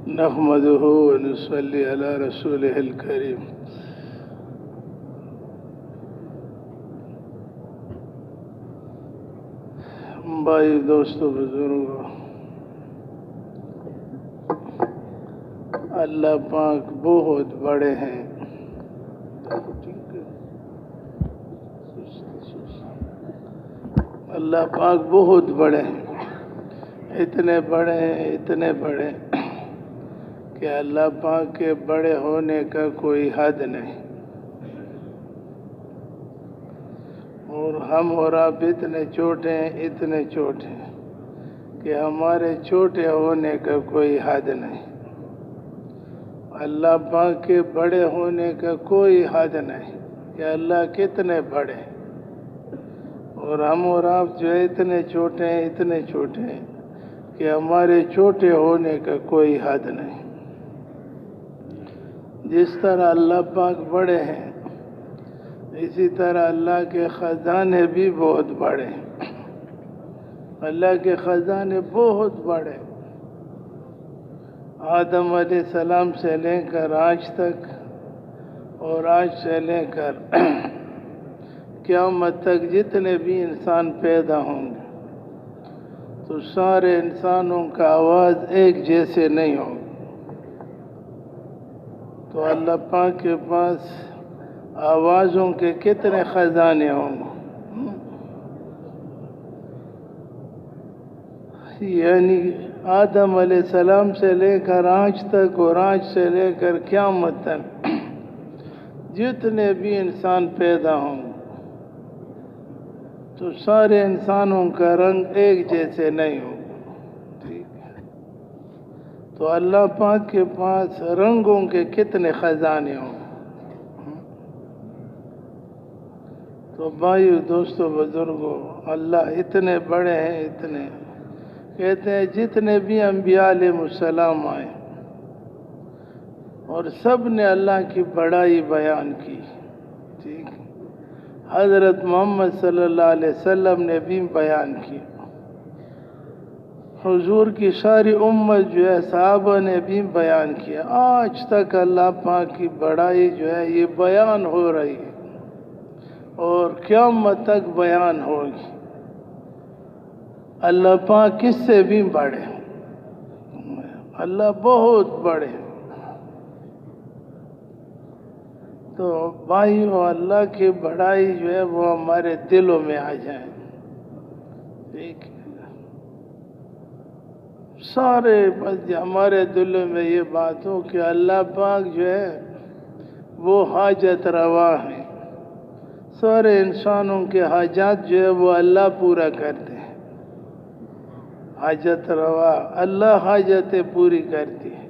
نحمده ونصلي على رسوله الكريم. بھائی دوستو بزرگو، اللہ پاک بہت بڑے ہیں. اللہ پاک بہت بڑے ہیں، اتنے بڑے ہیں، اتنے بڑے کہ اللہ پاک کے بڑے ہونے کا کوئی حد نہیں. اور ہم اور آپ اتنے چھوٹے ہیں، اتنے چھوٹے ہیں کہ ہمارے چھوٹے ہونے کا کوئی حد نہیں. اللہ پاک کے بڑے ہونے کا کوئی حد نہیں کہ اللہ کتنے بڑے ہیں. اور ہم اور آپ جو اتنے چھوٹے ہیں، اتنے چھوٹے ہیں کہ ہمارے چھوٹے ہونے کا کوئی حد نہیں. جس طرح اللہ پاک بڑے ہیں، اسی طرح اللہ کے خزانے بھی بہت بڑے ہیں. اللہ کے خزانے بہت بڑے، آدم علیہ السلام سے لے کر آج تک، اور آج سے لے کر قیامت تک جتنے بھی انسان پیدا ہوں گے تو سارے انسانوں کا آواز ایک جیسے نہیں ہوگا. تو اللہ پاک کے پاس آوازوں کے کتنے خزانے ہوں گے. یعنی آدم علیہ السلام سے لے کر آج تک، اور آج سے لے کر قیامت تک جتنے بھی انسان پیدا ہوں گے تو سارے انسانوں کا رنگ ایک جیسے نہیں ہوگا. ٹھیک ہے؟ تو اللہ پاک کے پاس رنگوں کے کتنے خزانے ہوں گے. تو بھائیو دوستو بزرگو، اللہ اتنے بڑے ہیں، اتنے کہتے ہیں جتنے بھی انبیاء علیہ السلام آئے اور سب نے اللہ کی بڑائی بیان کی. ٹھیک، حضرت محمد صلی اللہ علیہ وسلم نے بھی بیان کی، حضور کی ساری امت جو ہے صحابہ نے بھی بیان کیا. آج تک اللہ پاک کی بڑائی جو ہے یہ بیان ہو رہی ہے اور قیامت تک بیان ہوگی. اللہ پاک کس سے بھی بڑے، اللہ بہت بڑے. تو بھائیو اللہ کی بڑائی جو ہے وہ ہمارے دلوں میں آ جائے. ٹھیک ہے؟ سارے بس ہمارے دلوں میں یہ بات ہو کہ اللہ پاک جو ہے وہ حاجت روا ہے. سارے انسانوں کے حاجات جو ہے وہ اللہ پورا کرتے ہیں. حاجت روا، اللہ حاجتیں پوری کرتی ہے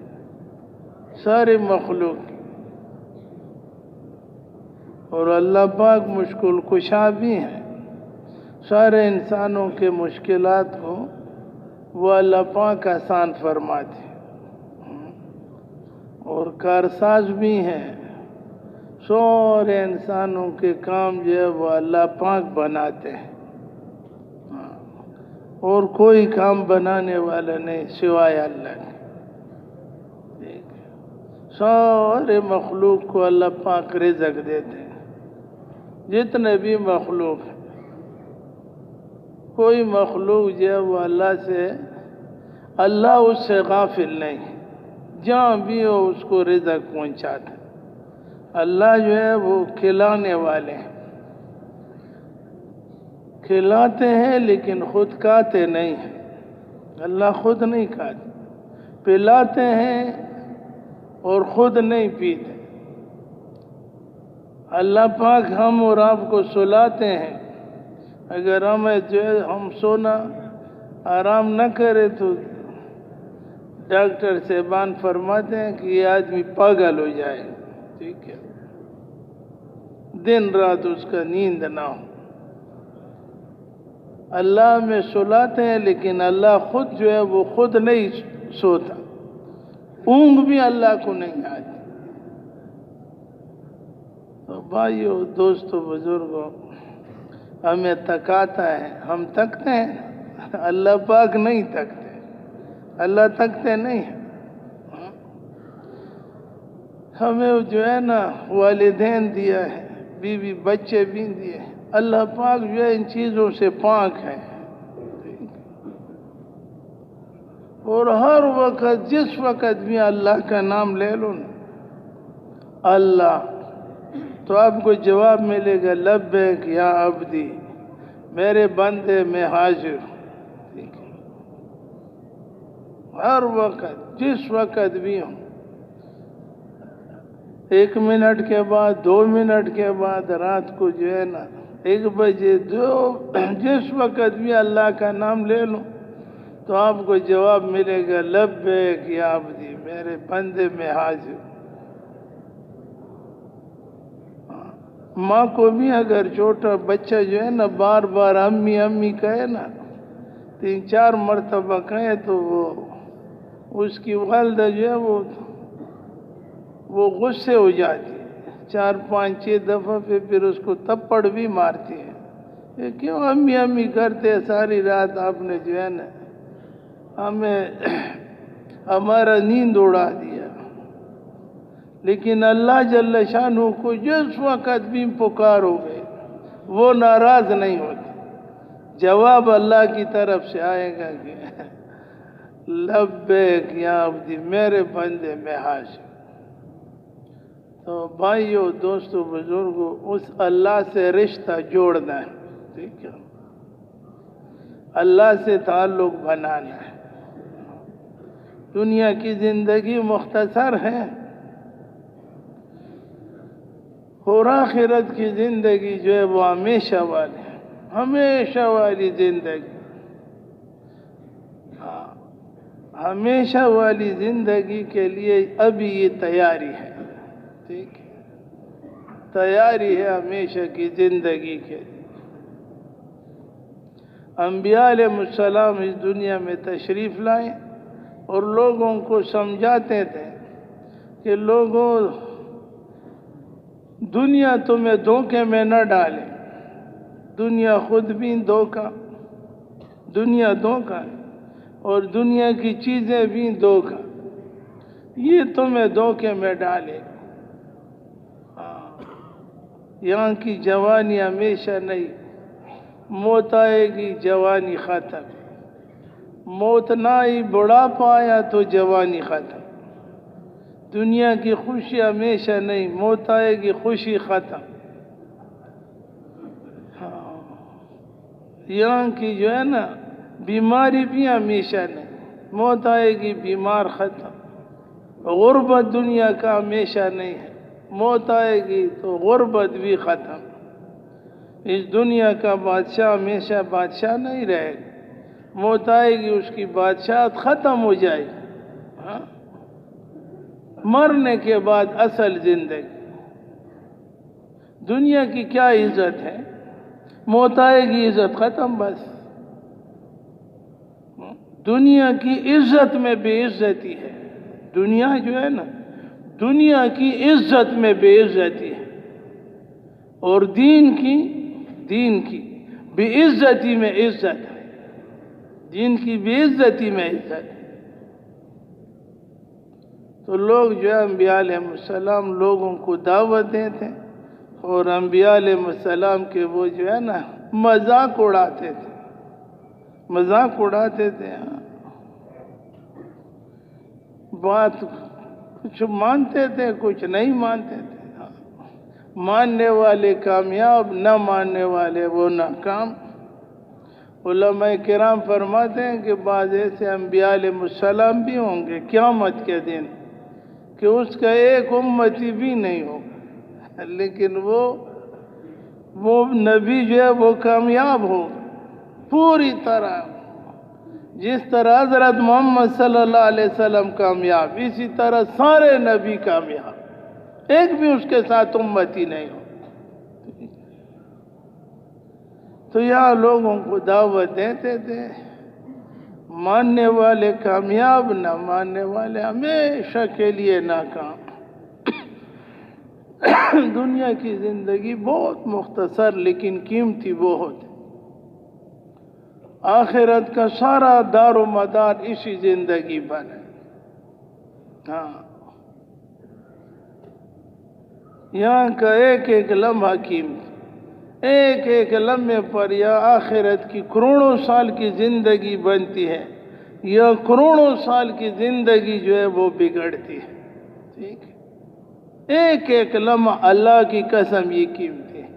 سارے مخلوق کی. اور اللہ پاک مشکل کشا بھی ہیں. سارے انسانوں کے مشکلات کو وہ اللہ پاک آسان فرماتے ہیں. اور کارساز بھی ہیں. سارے انسانوں کے کام جو ہے وہ اللہ پاک بناتے ہیں، اور کوئی کام بنانے والا نہیں سوائے اللہ کے. سارے مخلوق کو اللہ پاک رزق دیتے ہیں. جتنے بھی مخلوق ہیں، کوئی مخلوق جو ہے وہ اللہ اس سے غافل نہیں ہے. جہاں بھی ہو اس کو رزق پہنچاتا ہے. اللہ جو ہے وہ کھلانے والے ہیں، کھلاتے ہیں لیکن خود کھاتے نہیں ہیں. اللہ خود نہیں کھاتے. پلاتے ہیں اور خود نہیں پیتے. اللہ پاک ہم اور آپ کو سلاتے ہیں. اگر ہمیں جو ہے ہم سونا آرام نہ کرے تو ڈاکٹر صاحبان فرماتے ہیں کہ یہ آدمی پاگل ہو جائے. ٹھیک ہے؟ دن رات اس کا نیند نہ ہو. اللہ میں سلاتے ہیں لیکن اللہ خود جو ہے وہ خود نہیں سوتا. اونگ بھی اللہ کو نہیں آتی. تو بھائیو دوستو بزرگوں، ہمیں تکاتا ہے، ہم تکتے ہیں، اللہ پاک نہیں تکتے. اللہ تکتے نہیں ہیں. ہمیں جو ہے نا والدین دیا ہے، بیوی بچے بھی دیے ہیں، اللہ پاک جو ہے ان چیزوں سے پاک ہے، اور ہر وقت جس وقت بھی اللہ کا نام لے لو نا اللہ، تو آپ کو جواب ملے گا لبیک یا عبدی، میرے بندے میں حاضر ہوں۔ ٹھیک ہے، ہر وقت جس وقت بھی ہوں، 1 منٹ کے بعد، 2 منٹ کے بعد، رات کو جو ہے نا 1 بجے، جس وقت بھی اللہ کا نام لے لوں تو آپ کو جواب ملے گا لبیک یا عبدی، میرے بندے میں حاضر۔ ماں کو بھی اگر چھوٹا بچہ جو ہے نا بار بار امی امی کہے نا، 3-4 مرتبہ کہے تو وہ اس کی والدہ جو ہے وہ غصے ہو جاتی ہے، 4-5-6 دفعہ پھر اس کو تپڑ بھی مارتی ہے، یہ کیوں امی امی کرتے ہیں ساری رات، آپ نے جو ہے نا ہمیں ہمارا نیند اڑا دیا۔ لیکن اللہ جل شانہ کو جس وقت بھی پکارو گے وہ ناراض نہیں ہوتے، جواب اللہ کی طرف سے آئے گا کہ لبیک یا عبدی، میرے بندے میں حاضر۔ تو بھائیو، دوستو، بزرگو، اس اللہ سے رشتہ جوڑنا ہے، ٹھیک ہے، اللہ سے تعلق بنانا ہے۔ دنیا کی زندگی مختصر ہے اور آخرت کی زندگی جو ہے وہ ہمیشہ والی ہے، ہمیشہ والی زندگی، ہمیشہ والی زندگی کے لیے ابھی یہ تیاری ہے، ٹھیک ہے، تیاری ہے ہمیشہ کی زندگی کے لیے۔ انبیاء علیہ السلام اس دنیا میں تشریف لائے اور لوگوں کو سمجھاتے تھے کہ لوگوں، دنیا تمہیں دھوکے میں نہ ڈالے، دنیا خود بھی دھوکا، دنیا دھوکا ہے، اور دنیا کی چیزیں بھی دھوکا، یہ تمہیں دھوکے میں ڈالے۔ یہاں کی جوانی ہمیشہ نہیں، موت آئے گی جوانی ختم، موت نہ آئی بڑھاپا آیا تو جوانی ختم، دنیا کی خوشی ہمیشہ نہیں، موت آئے گی خوشی ختم۔ یہاں کی جو ہے نا بیماری بھی ہمیشہ نہیں، موت آئے گی بیمار ختم، غربت دنیا کا ہمیشہ نہیں ہے، موت آئے گی تو غربت بھی ختم۔ اس دنیا کا بادشاہ ہمیشہ بادشاہ نہیں رہے گا، موت آئے گی اس کی بادشاہت ختم ہو جائے گی، مرنے کے بعد اصل زندگی۔ دنیا کی کیا عزت ہے، موت آئے گی عزت ختم، بس۔ دنیا کی عزت میں بے عزتی ہے، دنیا جو ہے نا دنیا کی عزت میں بے عزتی ہے، اور دین کی بے عزتی میں عزت ہے، دین کی بے عزتی میں عزت ہے۔ تو لوگ جو ہے انبیاء علیہ السلام لوگوں کو دعوت دیتے اور انبیاء علیہ السلام کے وہ جو ہے نا مذاق اڑاتے تھے، مذاق اڑاتے تھے، بات کچھ مانتے تھے کچھ نہیں مانتے تھے، ماننے والے کامیاب، نہ ماننے والے وہ ناکام۔ علماء کرام فرماتے ہیں کہ بعض ایسے انبیاء علیہ السلام بھی ہوں گے قیامت کے دن کہ اس کا ایک امتی بھی نہیں ہوگا، لیکن وہ نبی جو ہے وہ کامیاب ہوگا پوری طرح، جس طرح حضرت محمد صلی اللہ علیہ وسلم کامیاب، اسی طرح سارے نبی کامیاب، ایک بھی اس کے ساتھ امتی نہیں ہو۔ تو یہاں لوگوں کو دعوت دیتے تھے، ماننے والے کامیاب، نہ ماننے والے ہمیشہ کے لیے ناکام۔ دنیا کی زندگی بہت مختصر لیکن قیمتی بہت ہے، آخرت کا سارا دار و مدار اسی زندگی پر ہے۔ یہاں کا ایک ایک لمحہ قیمت، ایک ایک لمحے پر یا آخرت کی کروڑوں سال کی زندگی بنتی ہے یا کروڑوں سال کی زندگی جو ہے وہ بگڑتی ہے. ٹھیک ہے، ایک ایک لمحہ اللہ کی قسم یہ قیمتی ہے.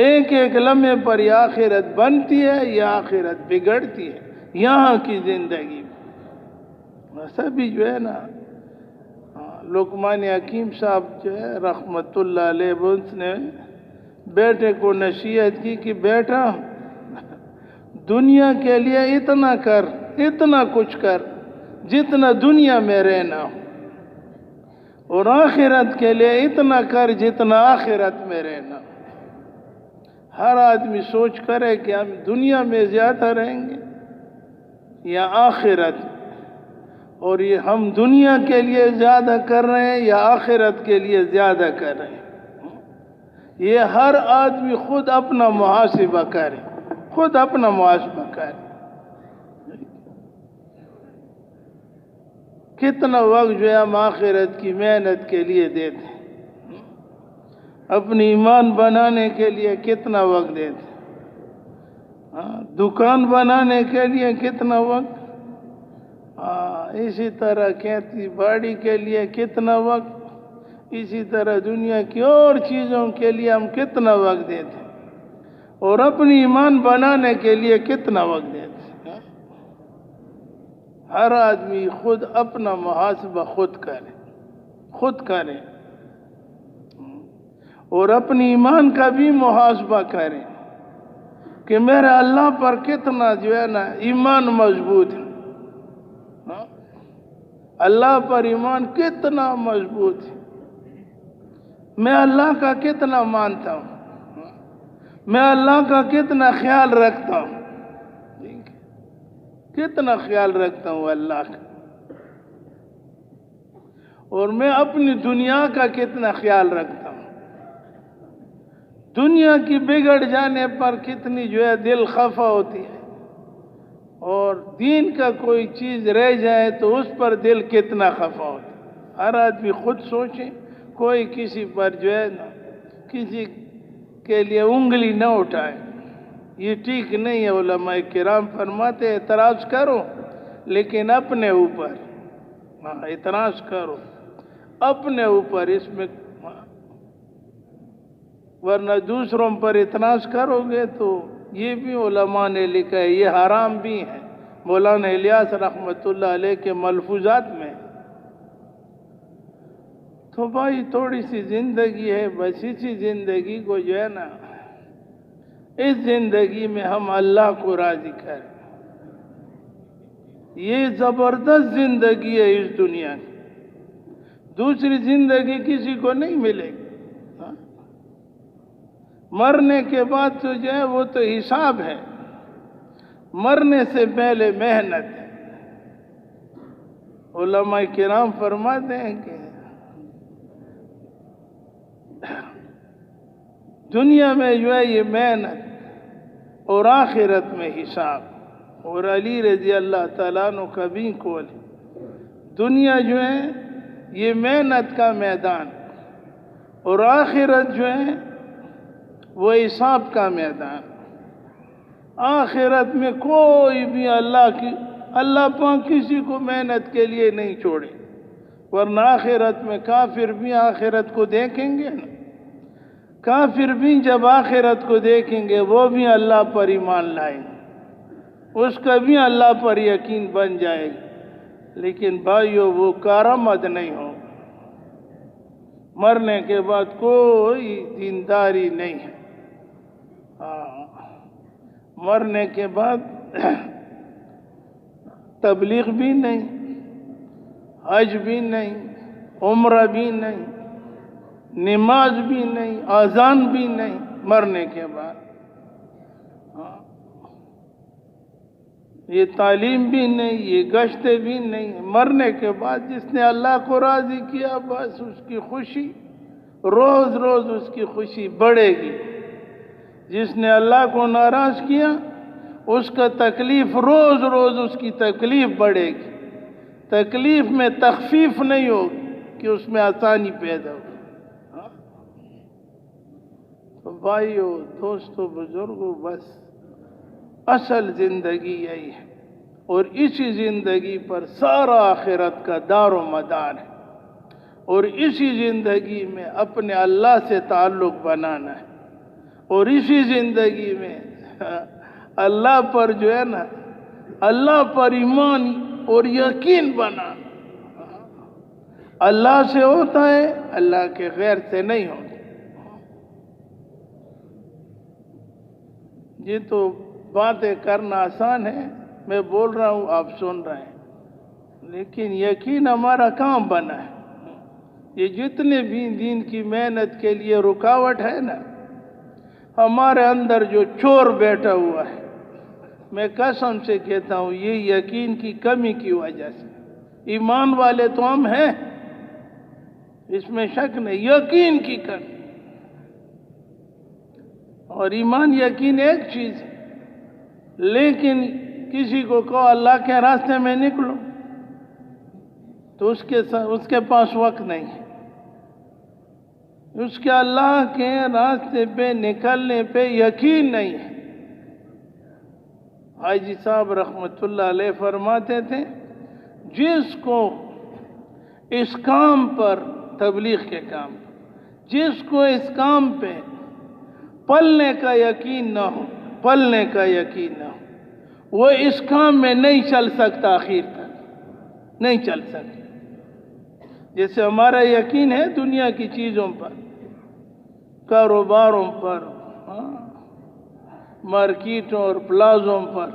ایک ایک لمحے پر یا آخرت بنتی ہے یا آخرت بگڑتی ہے یہاں کی زندگی میں. سبھی جو ہے نا، لقمان حکیم صاحب جو ہے رحمت اللہ علیہ، اس نے بیٹے کو نصیحت کی کہ بیٹا دنیا کے لیے اتنا کر، اتنا کچھ کر جتنا دنیا میں رہنا ہو، اور آخرت کے لیے اتنا کر جتنا آخرت میں رہنا ہو. ہر آدمی سوچ کرے کہ ہم دنیا میں زیادہ رہیں گے یا آخرت، اور یہ ہم دنیا کے لیے زیادہ کر رہے ہیں یا آخرت کے لیے زیادہ کر رہے ہیں. یہ ہر آدمی خود اپنا محاسبہ کرے، خود اپنا محاسبہ کرے. کتنا وقت جو ہے ہم آخرت کی محنت کے لیے دیتے ہیں، اپنی ایمان بنانے کے لیے کتنا وقت دیتے ہیں، دکان بنانے کے لیے کتنا وقت، اسی طرح کھیتی باڑی کے لیے کتنا وقت، اسی طرح دنیا کی اور چیزوں کے لیے ہم کتنا وقت دیتے ہیں، اور اپنی ایمان بنانے کے لیے کتنا وقت دیتے ہیں. ہر آدمی خود اپنا محاسبہ خود کرے اور اپنی ایمان کا بھی محاسبہ کرے کہ میرے اللہ پر کتنا جو ہے نا ایمان مضبوط ہے، اللہ پر ایمان کتنا مضبوط ہے، میں اللہ کا کتنا مانتا ہوں، میں اللہ کا کتنا خیال رکھتا ہوں، کتنا خیال رکھتا ہوں اللہ کا، اور میں اپنی دنیا کا کتنا خیال رکھتا ہوں. دنیا کی بگڑ جانے پر کتنی جو ہے دل خفا ہوتی ہے، اور دین کا کوئی چیز رہ جائے تو اس پر دل کتنا خفا ہوتا ہے. ہر آدمی خود سوچے، کوئی کسی پر جو ہے نا کسی کے لیے انگلی نہ اٹھائے، یہ ٹھیک نہیں ہے. علماء کرام فرماتے اعتراض کرو لیکن اپنے اوپر، اعتراض کرو اپنے اوپر، اس میں، ورنہ دوسروں پر اعتراض کرو گے تو یہ بھی علماء نے لکھا ہے یہ حرام بھی ہے. مولانا الیاس رحمت اللہ علیہ کے ملفوظات میں. تو بھائی تھوڑی سی زندگی ہے، بس اسی زندگی کو جو ہے نا، اس زندگی میں ہم اللہ کو راضی کریں. یہ زبردست زندگی ہے اس دنیا کی، دوسری زندگی کسی کو نہیں ملے گی. مرنے کے بعد تو جو ہے وہ تو حساب ہے، مرنے سے پہلے محنت ہے. علماء کرام فرماتے ہیں کہ دنیا میں جو ہے یہ محنت اور آخرت میں حساب. اور علی رضی اللہ تعالیٰ عنہ کا بھی قول ہے، دنیا جو ہے یہ محنت کا میدان، اور آخرت جو ہے وہ حساب کا میدان. آخرت میں کوئی بھی اللہ پاک کسی کو محنت کے لیے نہیں چھوڑے، ورنہ آخرت میں کافر بھی آخرت کو دیکھیں گے نا، کافر بھی جب آخرت کو دیکھیں گے وہ بھی اللہ پر ایمان لائیں گے، اس کا بھی اللہ پر یقین بن جائے گا. لیکن بھائیو وہ کارآمد نہیں ہو، مرنے کے بعد کوئی دینداری نہیں ہے. مرنے کے بعد تبلیغ بھی نہیں، حج بھی نہیں، عمرہ بھی نہیں، نماز بھی نہیں، اذان بھی نہیں. مرنے کے بعد یہ تعلیم بھی نہیں، یہ گشتیں بھی نہیں. مرنے کے بعد جس نے اللہ کو راضی کیا بس اس کی خوشی روز روز اس کی خوشی بڑھے گی. جس نے اللہ کو ناراض کیا اس کا تکلیف روز روز اس کی تکلیف بڑھے گی. تکلیف میں تخفیف نہیں ہوگی کہ اس میں آسانی پیدا ہو. بھائیوں، دوستوں، بزرگوں، بس اصل زندگی یہی ہے، اور اسی زندگی پر سارا آخرت کا دار و مدار ہے، اور اسی زندگی میں اپنے اللہ سے تعلق بنانا ہے، اور اسی زندگی میں اللہ پر جو ہے نا، اللہ پر ایمان اور یقین بنانا۔ اللہ سے ہوتا ہے، اللہ کے غیر سے نہیں ہوتا۔ یہ تو باتیں کرنا آسان ہے، میں بول رہا ہوں، آپ سن رہے ہیں، لیکن یقین ہمارا کام بنا ہے۔ یہ جتنے بھی دین کی محنت کے لیے رکاوٹ ہے نا، ہمارے اندر جو چور بیٹھا ہوا ہے، میں قسم سے کہتا ہوں، یہ یقین کی کمی کی وجہ سے۔ ایمان والے تو ہم ہیں، اس میں شک نہیں، یقین کی کمی۔ اور ایمان یقین ایک چیز ہے، لیکن کسی کو کہو اللہ کے راستے میں نکلو تو اس کے پاس وقت نہیں ہے، اس کے اللہ کے راستے پہ نکلنے پہ یقین نہیں ہے۔ حاجی صاحب رحمت اللہ علیہ فرماتے تھے، جس کو اس کام پر، تبلیغ کے کام پر، جس کو اس کام پہ پلنے کا یقین نہ ہو، پلنے کا یقین نہ ہو، وہ اس کام میں نہیں چل سکتا، آخر تک نہیں چل سکتا۔ جیسے ہمارا یقین ہے دنیا کی چیزوں پر، کاروباروں پر، مارکیٹوں اور پلازوں پر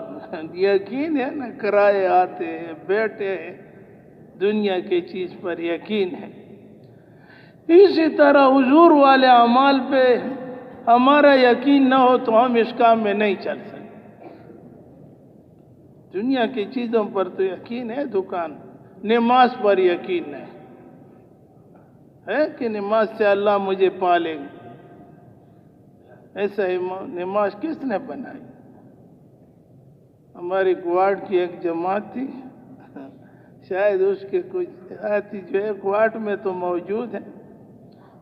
یقین ہے نا، کرائے آتے ہیں، بیٹھے ہیں، دنیا کی چیز پر یقین ہے۔ اسی طرح حضور والے اعمال پہ ہمارا یقین نہ ہو تو ہم اس کام میں نہیں چل سکتے۔ دنیا کی چیزوں پر تو یقین ہے، دکان، نماز پر یقین ہے کہ نماز سے اللہ مجھے پالے گا۔ ایسا نماز کس نے بنائی؟ ہماری گواٹ کی ایک جماعت تھی، شاید اس کے کچھ آتی جو ہے گواٹ میں تو موجود ہے،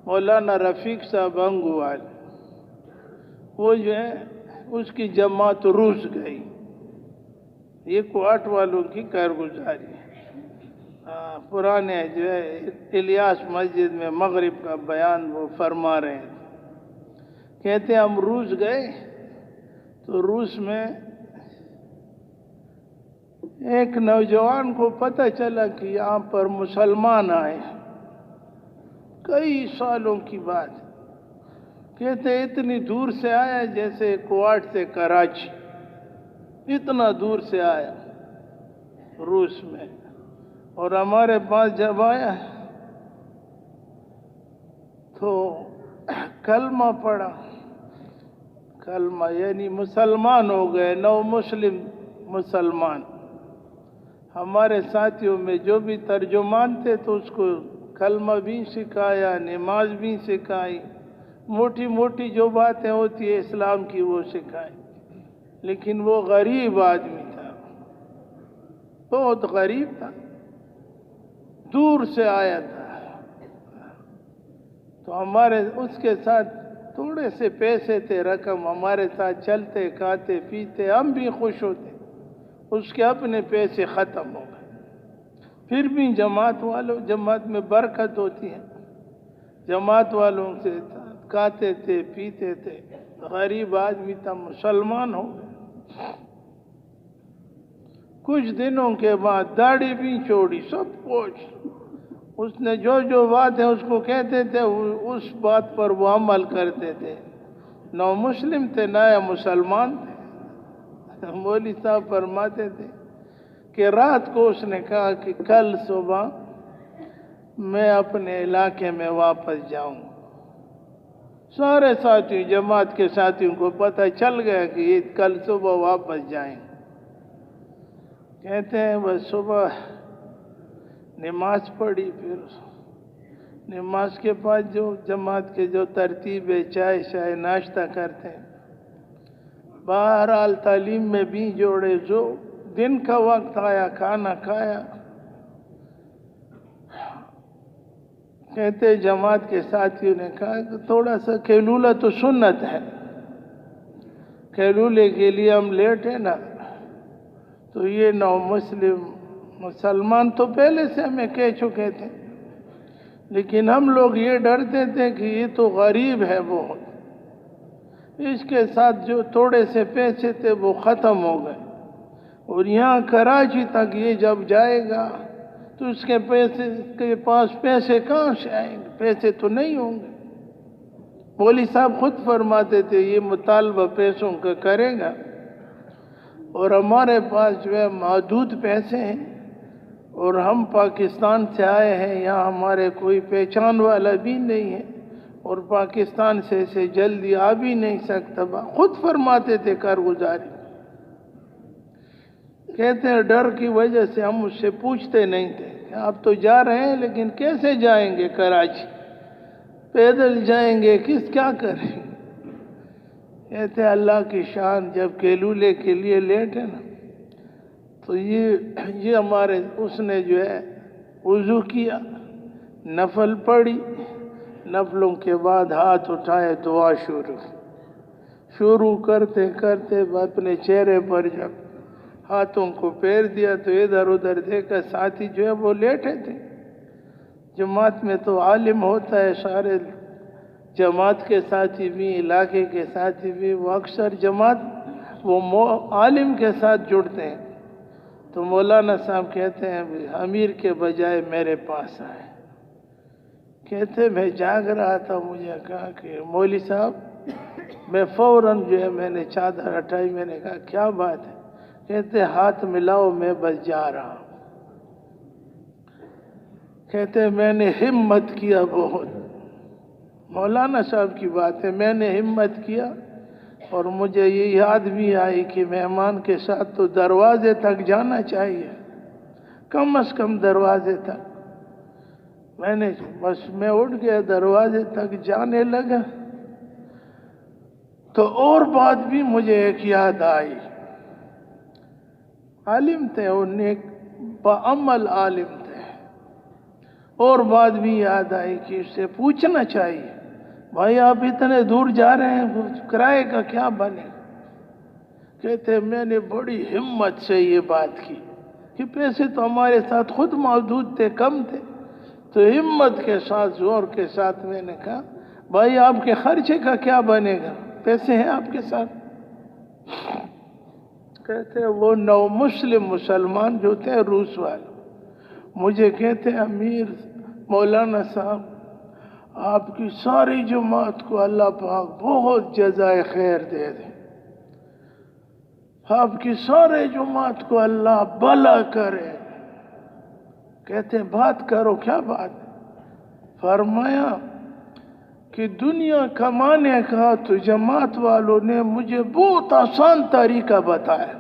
مولانا رفیق صاحب انگوال، وہ جو ہے اس کی جماعت روس گئی۔ یہ کوٹ والوں کی کارگزاری ہے۔ پرانے جو ہے الیاس مسجد میں مغرب کا بیان وہ فرما رہے ہیں، کہتے ہیں ہم روس گئے تو روس میں ایک نوجوان کو پتہ چلا کہ یہاں پر مسلمان آئے، کئی سالوں کی بات، کہتے اتنی دور سے آیا جیسے کوٹ سے کراچی، اتنا دور سے آیا روس میں، اور ہمارے پاس جب آیا تو کلمہ پڑھا، کلمہ یعنی مسلمان ہو گئے، نو مسلم مسلمان۔ ہمارے ساتھیوں میں جو بھی ترجمان تھے تو اس کو کلمہ بھی سکھایا، نماز بھی سکھائی، موٹی موٹی جو باتیں ہوتی ہے اسلام کی وہ سکھائی، لیکن وہ غریب آدمی تھا، بہت غریب تھا، دور سے آیا تھا۔ تو ہمارے اس کے ساتھ تھوڑے سے پیسے تھے، رقم، ہمارے ساتھ چلتے کھاتے پیتے ہم بھی خوش ہوتے، اس کے اپنے پیسے ختم ہو گئے۔ پھر بھی جماعت میں برکت ہوتی ہے، جماعت والوں سے کھاتے تھے پیتے تھے، غریب آدمی تھا، مسلمان ہو گئے۔ کچھ دنوں کے بعد داڑھی بھی چھوڑی، سب کچھ، اس نے جو بات ہے اس کو کہتے تھے، اس بات پر وہ عمل کرتے تھے۔ نو مسلم تھے، نیا مسلمان تھے۔ مولوی صاحب فرماتے تھے کہ رات کو اس نے کہا کہ کل صبح میں اپنے علاقے میں واپس جاؤں۔ سارے ساتھی، جماعت کے ساتھیوں کو پتہ چل گیا کہ یہ کل صبح واپس جائیں۔ کہتے ہیں بس صبح نماز پڑھی، پھر نماز کے بعد جو جماعت کے جو ترتیب ہے، چائے شائے ناشتہ کرتے ہیں، بہرحال تعلیم میں بھی جوڑے، جو دن کا وقت آیا کھانا کھایا، کہتے جماعت کے ساتھیوں نے کہا کہ تھوڑا سا قیلولہ تو سنت ہے، قیلولے کے لیے ہم لیٹ ہیں نا، تو یہ نو مسلمان تو پہلے سے ہمیں کہہ چکے تھے، لیکن ہم لوگ یہ ڈرتے تھے کہ یہ تو غریب ہے بہت، اس کے ساتھ جو تھوڑے سے پیسے تھے وہ ختم ہو گئے، اور یہاں کراچی تک یہ جب جائے گا تو اس کے پاس پیسے کہاں سے آئیں گے؟ پیسے تو نہیں ہوں گے۔ مولوی صاحب خود فرماتے تھے یہ مطالبہ پیسوں کا کرے گا، اور ہمارے پاس جو ہے محدود پیسے ہیں، اور ہم پاکستان سے آئے ہیں، یہاں ہمارے کوئی پہچان والا بھی نہیں ہے، اور پاکستان سے جلدی آ بھی نہیں سکتا۔ خود فرماتے تھے کارگزاری، کہتے ہیں ڈر کی وجہ سے ہم اس سے پوچھتے نہیں تھے کہ آپ تو جا رہے ہیں لیکن کیسے جائیں گے کراچی؟ پیدل جائیں گے کیا کریں گے؟ کہتے ہیں اللہ کی شان، جب قیلولے کے لیے لیٹ ہے نا، تو یہ ہمارے اس نے جو ہے وضو کیا، نفل پڑھی، نفلوں کے بعد ہاتھ اٹھائے، دعا شروع کرتے کرتے اپنے چہرے پر جب ہاتھوں کو پیر دیا تو ادھر ادھر دیکھا، ساتھی جو ہے وہ لیٹے تھے۔ جماعت میں تو عالم ہوتا ہے، سارے جماعت کے ساتھی بھی، علاقے کے ساتھی بھی، وہ اکثر جماعت وہ عالم کے ساتھ جڑتے ہیں، تو مولانا صاحب کہتے ہیں امیر کے بجائے میرے پاس آئے، کہتے میں جاگ رہا تھا، مجھے کہا کہ مولوی صاحب، میں فوراً جو ہے میں نے چادر ہٹائی، میں نے کہا کیا بات ہے؟ کہتے ہاتھ ملاؤ، میں بس جا رہا ہوں۔ کہتے میں نے ہمت کیا بہت، مولانا صاحب کی بات ہے، میں نے ہمت کیا، اور مجھے یہ یاد بھی آئی کہ مہمان کے ساتھ تو دروازے تک جانا چاہیے، کم از کم دروازے تک۔ میں اٹھ گیا، دروازے تک جانے لگا، تو اور بات بھی مجھے ایک یاد آئی۔ عالم تھے، اور نیک بعمل عالم تھے، اور بات بھی یاد آئی کہ اس سے پوچھنا چاہیے، بھائی آپ اتنے دور جا رہے ہیں، کرائے کا کیا بنے؟ کہتے میں نے بڑی ہمت سے یہ بات کی کہ پیسے تو ہمارے ساتھ خود موجود تھے، کم تھے، تو ہمت کے ساتھ، زور کے ساتھ میں نے کہا بھائی آپ کے خرچے کا کیا بنے گا؟ پیسے ہیں آپ کے ساتھ؟ کہتے وہ نو مسلمان جو تھے روس والے، مجھے کہتے امیر مولانا صاحب، آپ کی ساری جماعت کو اللہ پاک بہت جزائے خیر دے دے، آپ کی سارے جماعت کو اللہ بھلا کرے۔ کہتے بات کرو، کیا بات؟ فرمایا کہ دنیا کمانے کا تو جماعت والوں نے مجھے بہت آسان طریقہ بتایا،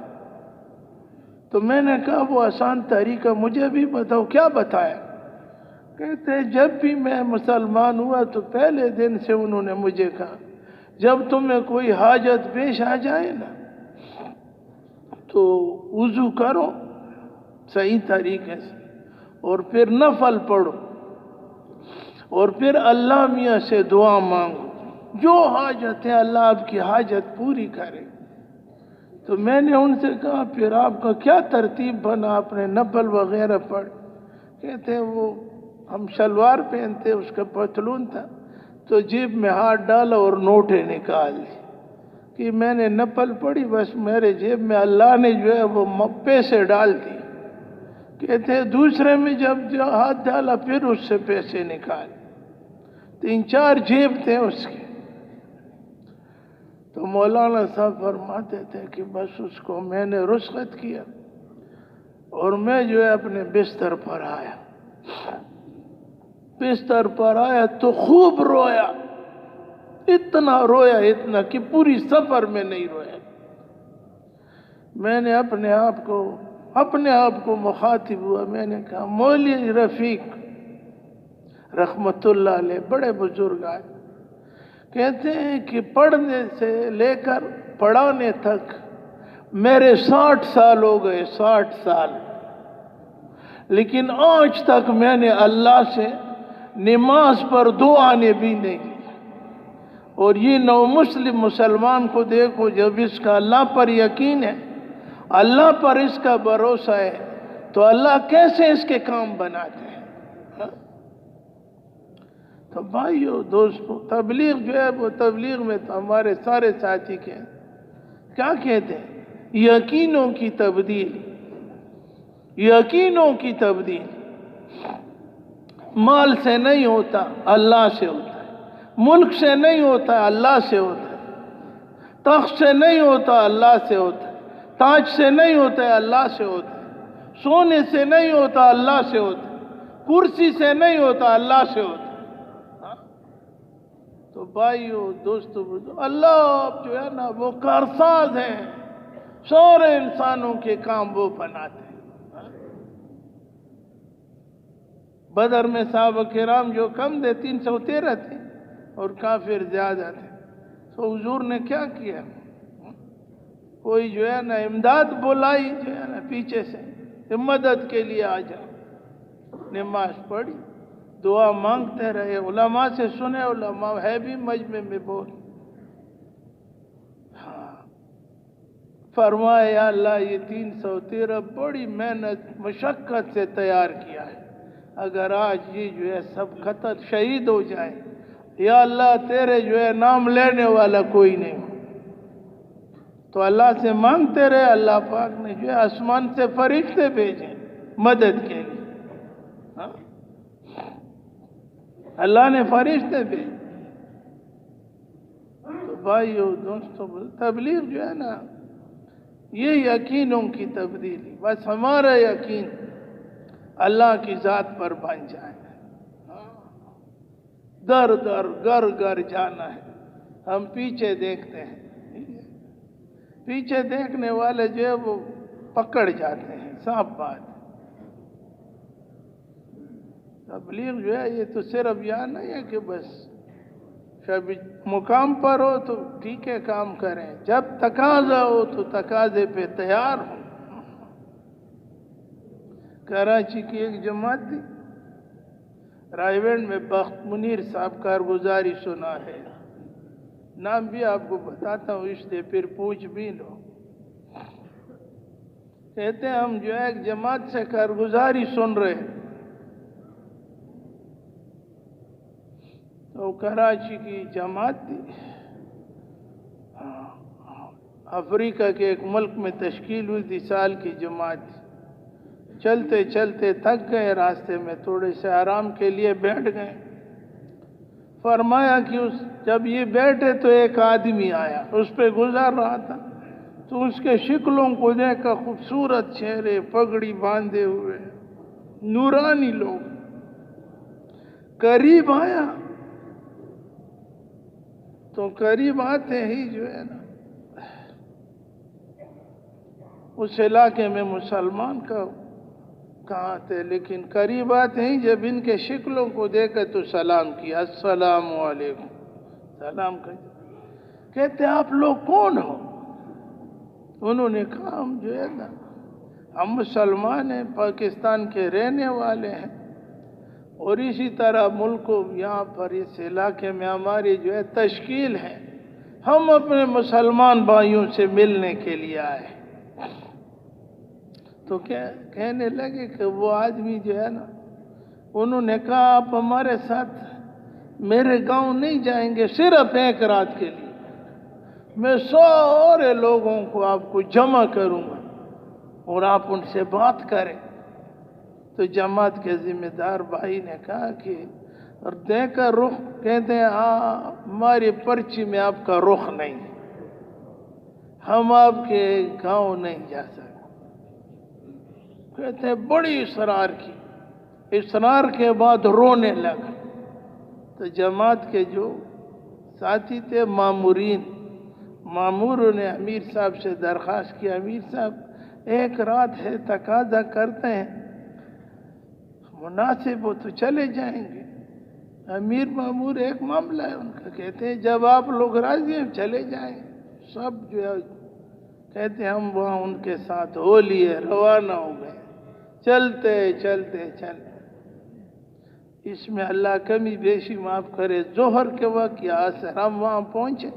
تو میں نے کہا وہ آسان طریقہ مجھے بھی بتاؤ، کیا بتایا؟ کہتے جب بھی میں مسلمان ہوا تو پہلے دن سے انہوں نے مجھے کہا جب تمہیں کوئی حاجت پیش آ جائے نا تو وضو کرو صحیح طریقے سے، اور پھر نفل پڑھو، اور پھر اللہ میاں سے دعا مانگو، جو حاجت ہے اللہ آپ کی حاجت پوری کرے۔ تو میں نے ان سے کہا پھر آپ کا کیا ترتیب بنا، اپنے نفل وغیرہ پڑھ؟ کہتے وہ ہم شلوار پہنتے، اس کا پتلون تھا، تو جیب میں ہاتھ ڈالا اور نوٹیں نکال لی کہ میں نے نفل پڑھی، بس میرے جیب میں اللہ نے جو ہے وہ پیسے ڈال دی۔ کہتے دوسرے میں جب ہاتھ ڈالا پھر اس سے پیسے نکال، 3-4 جیب تھے اس کے۔ تو مولانا صاحب فرماتے تھے کہ بس اس کو میں نے رخصت کیا، اور میں جو ہے اپنے بستر پر آیا، تو خوب رویا، اتنا رویا کہ پوری سفر میں نہیں رویا۔ میں نے اپنے آپ کو مخاطب ہوا، میں نے کہا مولوی رفیق رحمت اللہ علیہ بڑے بزرگ آئے، کہتے ہیں کہ پڑھنے سے لے کر پڑھانے تک میرے 60 سال ہو گئے، 60 سال، لیکن آج تک میں نے اللہ سے نماز پر دعا نے بھی نہیں لی. اور یہ نو مسلم مسلمان کو دیکھو، جب اس کا اللہ پر یقین ہے، اللہ پر اس کا بھروسہ ہے، تو اللہ کیسے اس کے کام بناتے ہیں. تو بھائیو دوستو، تبلیغ جو ہے وہ تبلیغ میں تو ہمارے سارے ساتھی کیا کہتے ہیں؟ یقینوں کی تبدیل. یقینوں کی تبدیل مال سے نہیں ہوتا، اللہ سے ہوتا ہے. ملک سے نہیں ہوتا، اللہ سے ہوتا ہے. تخت سے نہیں ہوتا، اللہ سے ہوتا ہے. تاج سے نہیں ہوتا، اللہ سے ہوتا ہے. سونے سے نہیں ہوتا، اللہ سے ہوتا ہے. کرسی سے نہیں ہوتا، اللہ سے ہوتا ہے. تو بھائیو دوستو، اللہ جو ہے نا وہ کارساز ہیں، سارے انسانوں کے کام وہ بناتے ہیں. بدر میں صحابہ کرام جو کم تھے 313 تھے اور کافر زیادہ تھے. تو حضور نے کیا کیا؟ کوئی جو ہے نا امداد بلائی، جو ہے نا پیچھے سے مدد کے لیے آ جاؤ. نماز پڑھی، دعا مانگتے رہے. علماء سے سنے، علماء ہے بھی مجمع میں بول. فرمایا یا اللہ یہ 313 بڑی محنت مشقت سے تیار کیا ہے، اگر آج یہ جو ہے سب قتل شہید ہو جائے، یا اللہ تیرے جو ہے نام لینے والا کوئی نہیں ہو. تو اللہ سے مانگتے رہے. اللہ پاک نے جو ہے آسمان سے فرشتے بھیجے مدد کے لیے. اللہ نے فرشتے بھیجے. تو بھائیو دوستو، تبلیغ جو ہے نا یہ یقینوں کی تبدیلی. بس ہمارا یقین اللہ کی ذات پر بن جائے. در در گھر گھر جانا ہے. ہم پیچھے دیکھتے ہیں، پیچھے دیکھنے والے جو ہے وہ پکڑ جاتے ہیں. صاف بات. تبلیغ جو ہے یہ تو صرف یہاں نہیں ہے کہ بس کبھی مقام پر ہو تو ٹھیک ہے کام کریں، جب تقاضا ہو تو تقاضے پہ تیار ہو. کراچی کی ایک جماعت تھی، رائیونڈ میں بخت منیر صاحب کارگزاری سنا ہے. نام بھی آپ کو بتاتا ہوں اس لیے پھر پوچھ بھی لو. کہتے ہیں ہم جو ہے ایک جماعت سے کارگزاری سن رہے ہیں، تو کراچی کی جماعت تھی، افریقہ کے ایک ملک میں تشکیل ہوئی تھی. سال کی جماعت تھی. چلتے چلتے تھک گئے، راستے میں تھوڑے سے آرام کے لیے بیٹھ گئے. فرمایا کہ جب یہ بیٹھے تو ایک آدمی آیا، اس پہ گزر رہا تھا. تو اس کے شکلوں کو دیکھ کر خوبصورت چہرے، پگڑی باندھے ہوئے، نورانی لوگ. قریب آیا تو قریب آتے ہی جو ہے نا اس علاقے میں مسلمان کہاں تھے، لیکن قریب آتے ہی جب ان کے شکلوں کو دیکھا تو سلام کیا. السلام علیکم. سلام کہتے آپ لوگ کون ہو؟ انہوں نے کہا ہم جو ہے نا ہم مسلمان ہیں، پاکستان کے رہنے والے ہیں، اور اسی طرح ملکوں یہاں پر اس علاقے میں ہماری جو ہے تشکیل ہے. ہم اپنے مسلمان بھائیوں سے ملنے کے لیے آئے. تو کہنے لگے کہ وہ آدمی جو ہے نا، انہوں نے کہا آپ ہمارے ساتھ میرے گاؤں نہیں جائیں گے صرف ایک رات کے لیے. میں سارے لوگوں کو آپ کو جمع کروں گا اور آپ ان سے بات کریں. تو جماعت کے ذمہ دار بھائی نے کہا کہ اور دیکھا رخ، کہتے ہیں ہاں ہماری پرچی میں آپ کا رخ نہیں، ہم آپ کے گاؤں نہیں جا سکتے. کہتے ہیں بڑی اصرار کی. اصرار کے بعد رونے لگا. تو جماعت کے جو ساتھی تھے ماموروں نے امیر صاحب سے درخواست کی، امیر صاحب ایک رات ہے، تقاضا کرتے ہیں، مناسب ہو تو چلے جائیں گے. امیر مامور ایک معاملہ ہے ان کا. کہتے ہیں جب آپ لوگ راضی ہیں چلے جائیں. سب جو ہے کہتے ہیں ہم وہاں ان کے ساتھ ہو لیے، روانہ ہو گئے. چلتے چلتے چلتے اس میں اللہ کمی بیشی معاف کرے، ظہر کے وقت یا عصر ہم وہاں پہنچے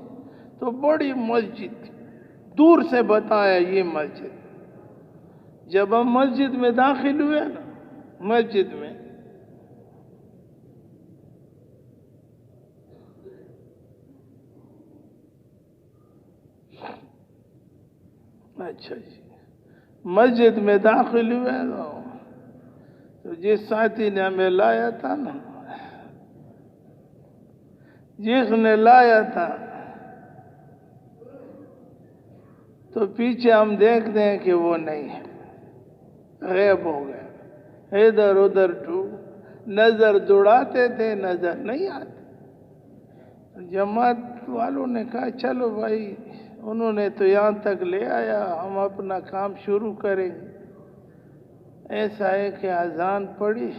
تو بڑی مسجد تھی، دور سے بتایا یہ مسجد۔ جب ہم مسجد میں داخل ہوئے نا، مسجد میں اچھا جی، مسجد میں داخل ہوئے تو جس ساتھی نے ہمیں لایا تھا نا، جس نے لایا تھا، تو پیچھے ہم دیکھتے ہیں کہ وہ نہیں ہے، غائب ہو گیا، ادھر ادھر نظر دوڑاتے تھے، نظر نہیں آتے۔ جماعت والوں نے کہا چلو بھائی، انہوں نے تو یہاں تک لے آیا، ہم اپنا کام شروع کریں گے۔ ایسا ہے کہ اذان پڑھی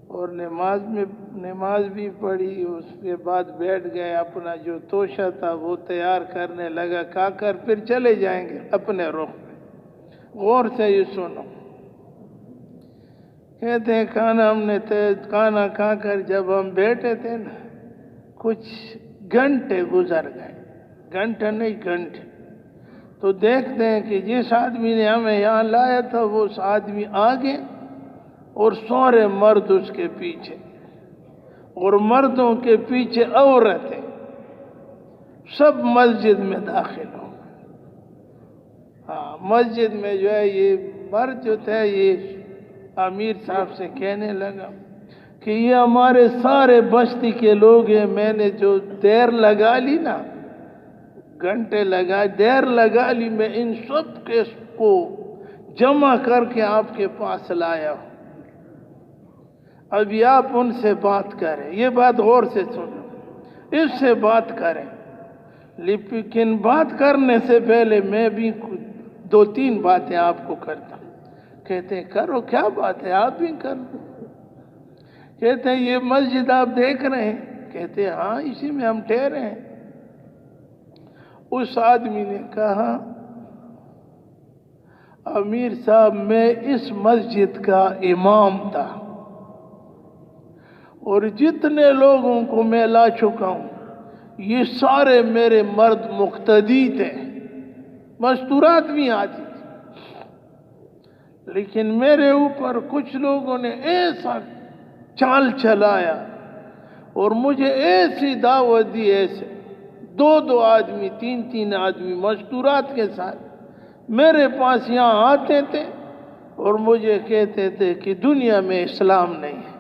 اور نماز بھی پڑھی، اس کے بعد بیٹھ گئے، اپنا جو توشہ تھا وہ تیار کرنے لگا، کھا کر پھر چلے جائیں گے اپنے رخ میں۔ غور سے یہ سنو، کہتے ہیں کھانا کھا کر جب ہم بیٹھے تھے نا، کچھ گھنٹے گزر گئے، گھنٹے نہیں گھنٹے، تو دیکھتے ہیں کہ جس آدمی نے ہمیں یہاں لایا تھا وہ اس آدمی آگے اور سارے مرد اس کے پیچھے، اور مردوں کے پیچھے عورتیں، سب مسجد میں داخل ہو گئے۔ ہاں، مسجد میں جو ہے یہ مرد جو تھے، یہ امیر صاحب سے کہنے لگا کہ یہ ہمارے سارے بستی کے لوگ ہیں، میں نے جو دیر لگا لی نا، گھنٹے دیر لگا لی، میں ان سب کے کو جمع کر کے آپ کے پاس لایا ہوں۔ ابھی آپ ان سے بات کریں، یہ بات غور سے سنو، اس سے بات کریں، لیکن بات کرنے سے پہلے میں بھی دو تین باتیں آپ کو کرتا ہوں۔ کہتے ہیں کرو، کیا بات ہے، آپ بھی کر دو۔ کہتے ہیں یہ مسجد آپ دیکھ رہے ہیں؟ کہتے ہیں ہاں، اسی میں ہم ٹھہرے ہیں۔ اس آدمی نے کہا امیر صاحب میں اس مسجد کا امام تھا، اور جتنے لوگوں کو میں لا چکا ہوں یہ سارے میرے مرد مقتدی تھے، مستورات بھی آتی تھی، لیکن میرے اوپر کچھ لوگوں نے ایسا چال چلایا اور مجھے ایسی دعوت دی، ایسے دو آدمی، تین آدمی مستورات کے ساتھ میرے پاس یہاں آتے تھے اور مجھے کہتے تھے کہ دنیا میں اسلام نہیں ہے،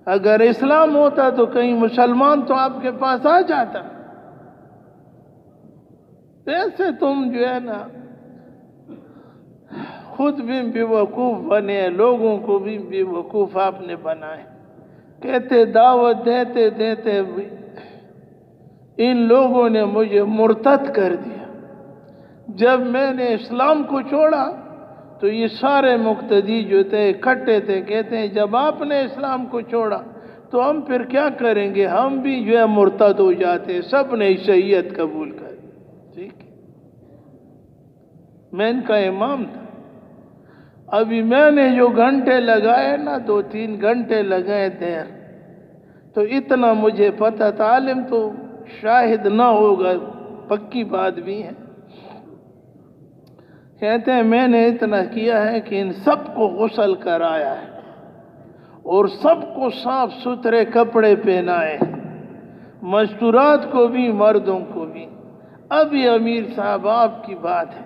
اگر اسلام ہوتا تو کہیں مسلمان تو آپ کے پاس آ جاتا۔ ایسے تم جو ہے نا خود بھی بے وقوف بنے، لوگوں کو بھی بے وقوف آپ نے بنائے۔ کہتے دعوت دیتے ان لوگوں نے مجھے مرتد کر دیا۔ جب میں نے اسلام کو چھوڑا تو یہ سارے مقتدی جو تھے اکٹھے تھے، کہتے ہیں جب آپ نے اسلام کو چھوڑا تو ہم پھر کیا کریں گے، ہم بھی جو ہے مرتد ہو جاتے۔ سب نے عیسائیت قبول کر دی۔ ٹھیک ہے، میں ان کا امام تھا۔ ابھی میں نے جو گھنٹے لگائے نا، 2-3 گھنٹے لگائے دیر، تو اتنا مجھے پتہ تھا، عالم تو شاہد نہ ہوگا، پکی بات بھی ہے۔ کہتے ہیں میں نے اتنا کیا ہے کہ ان سب کو غسل کرایا ہے اور سب کو صاف ستھرے کپڑے پہنائے، مستورات کو بھی مردوں کو بھی۔ ابھی امیر صاحب آپ کی بات ہے،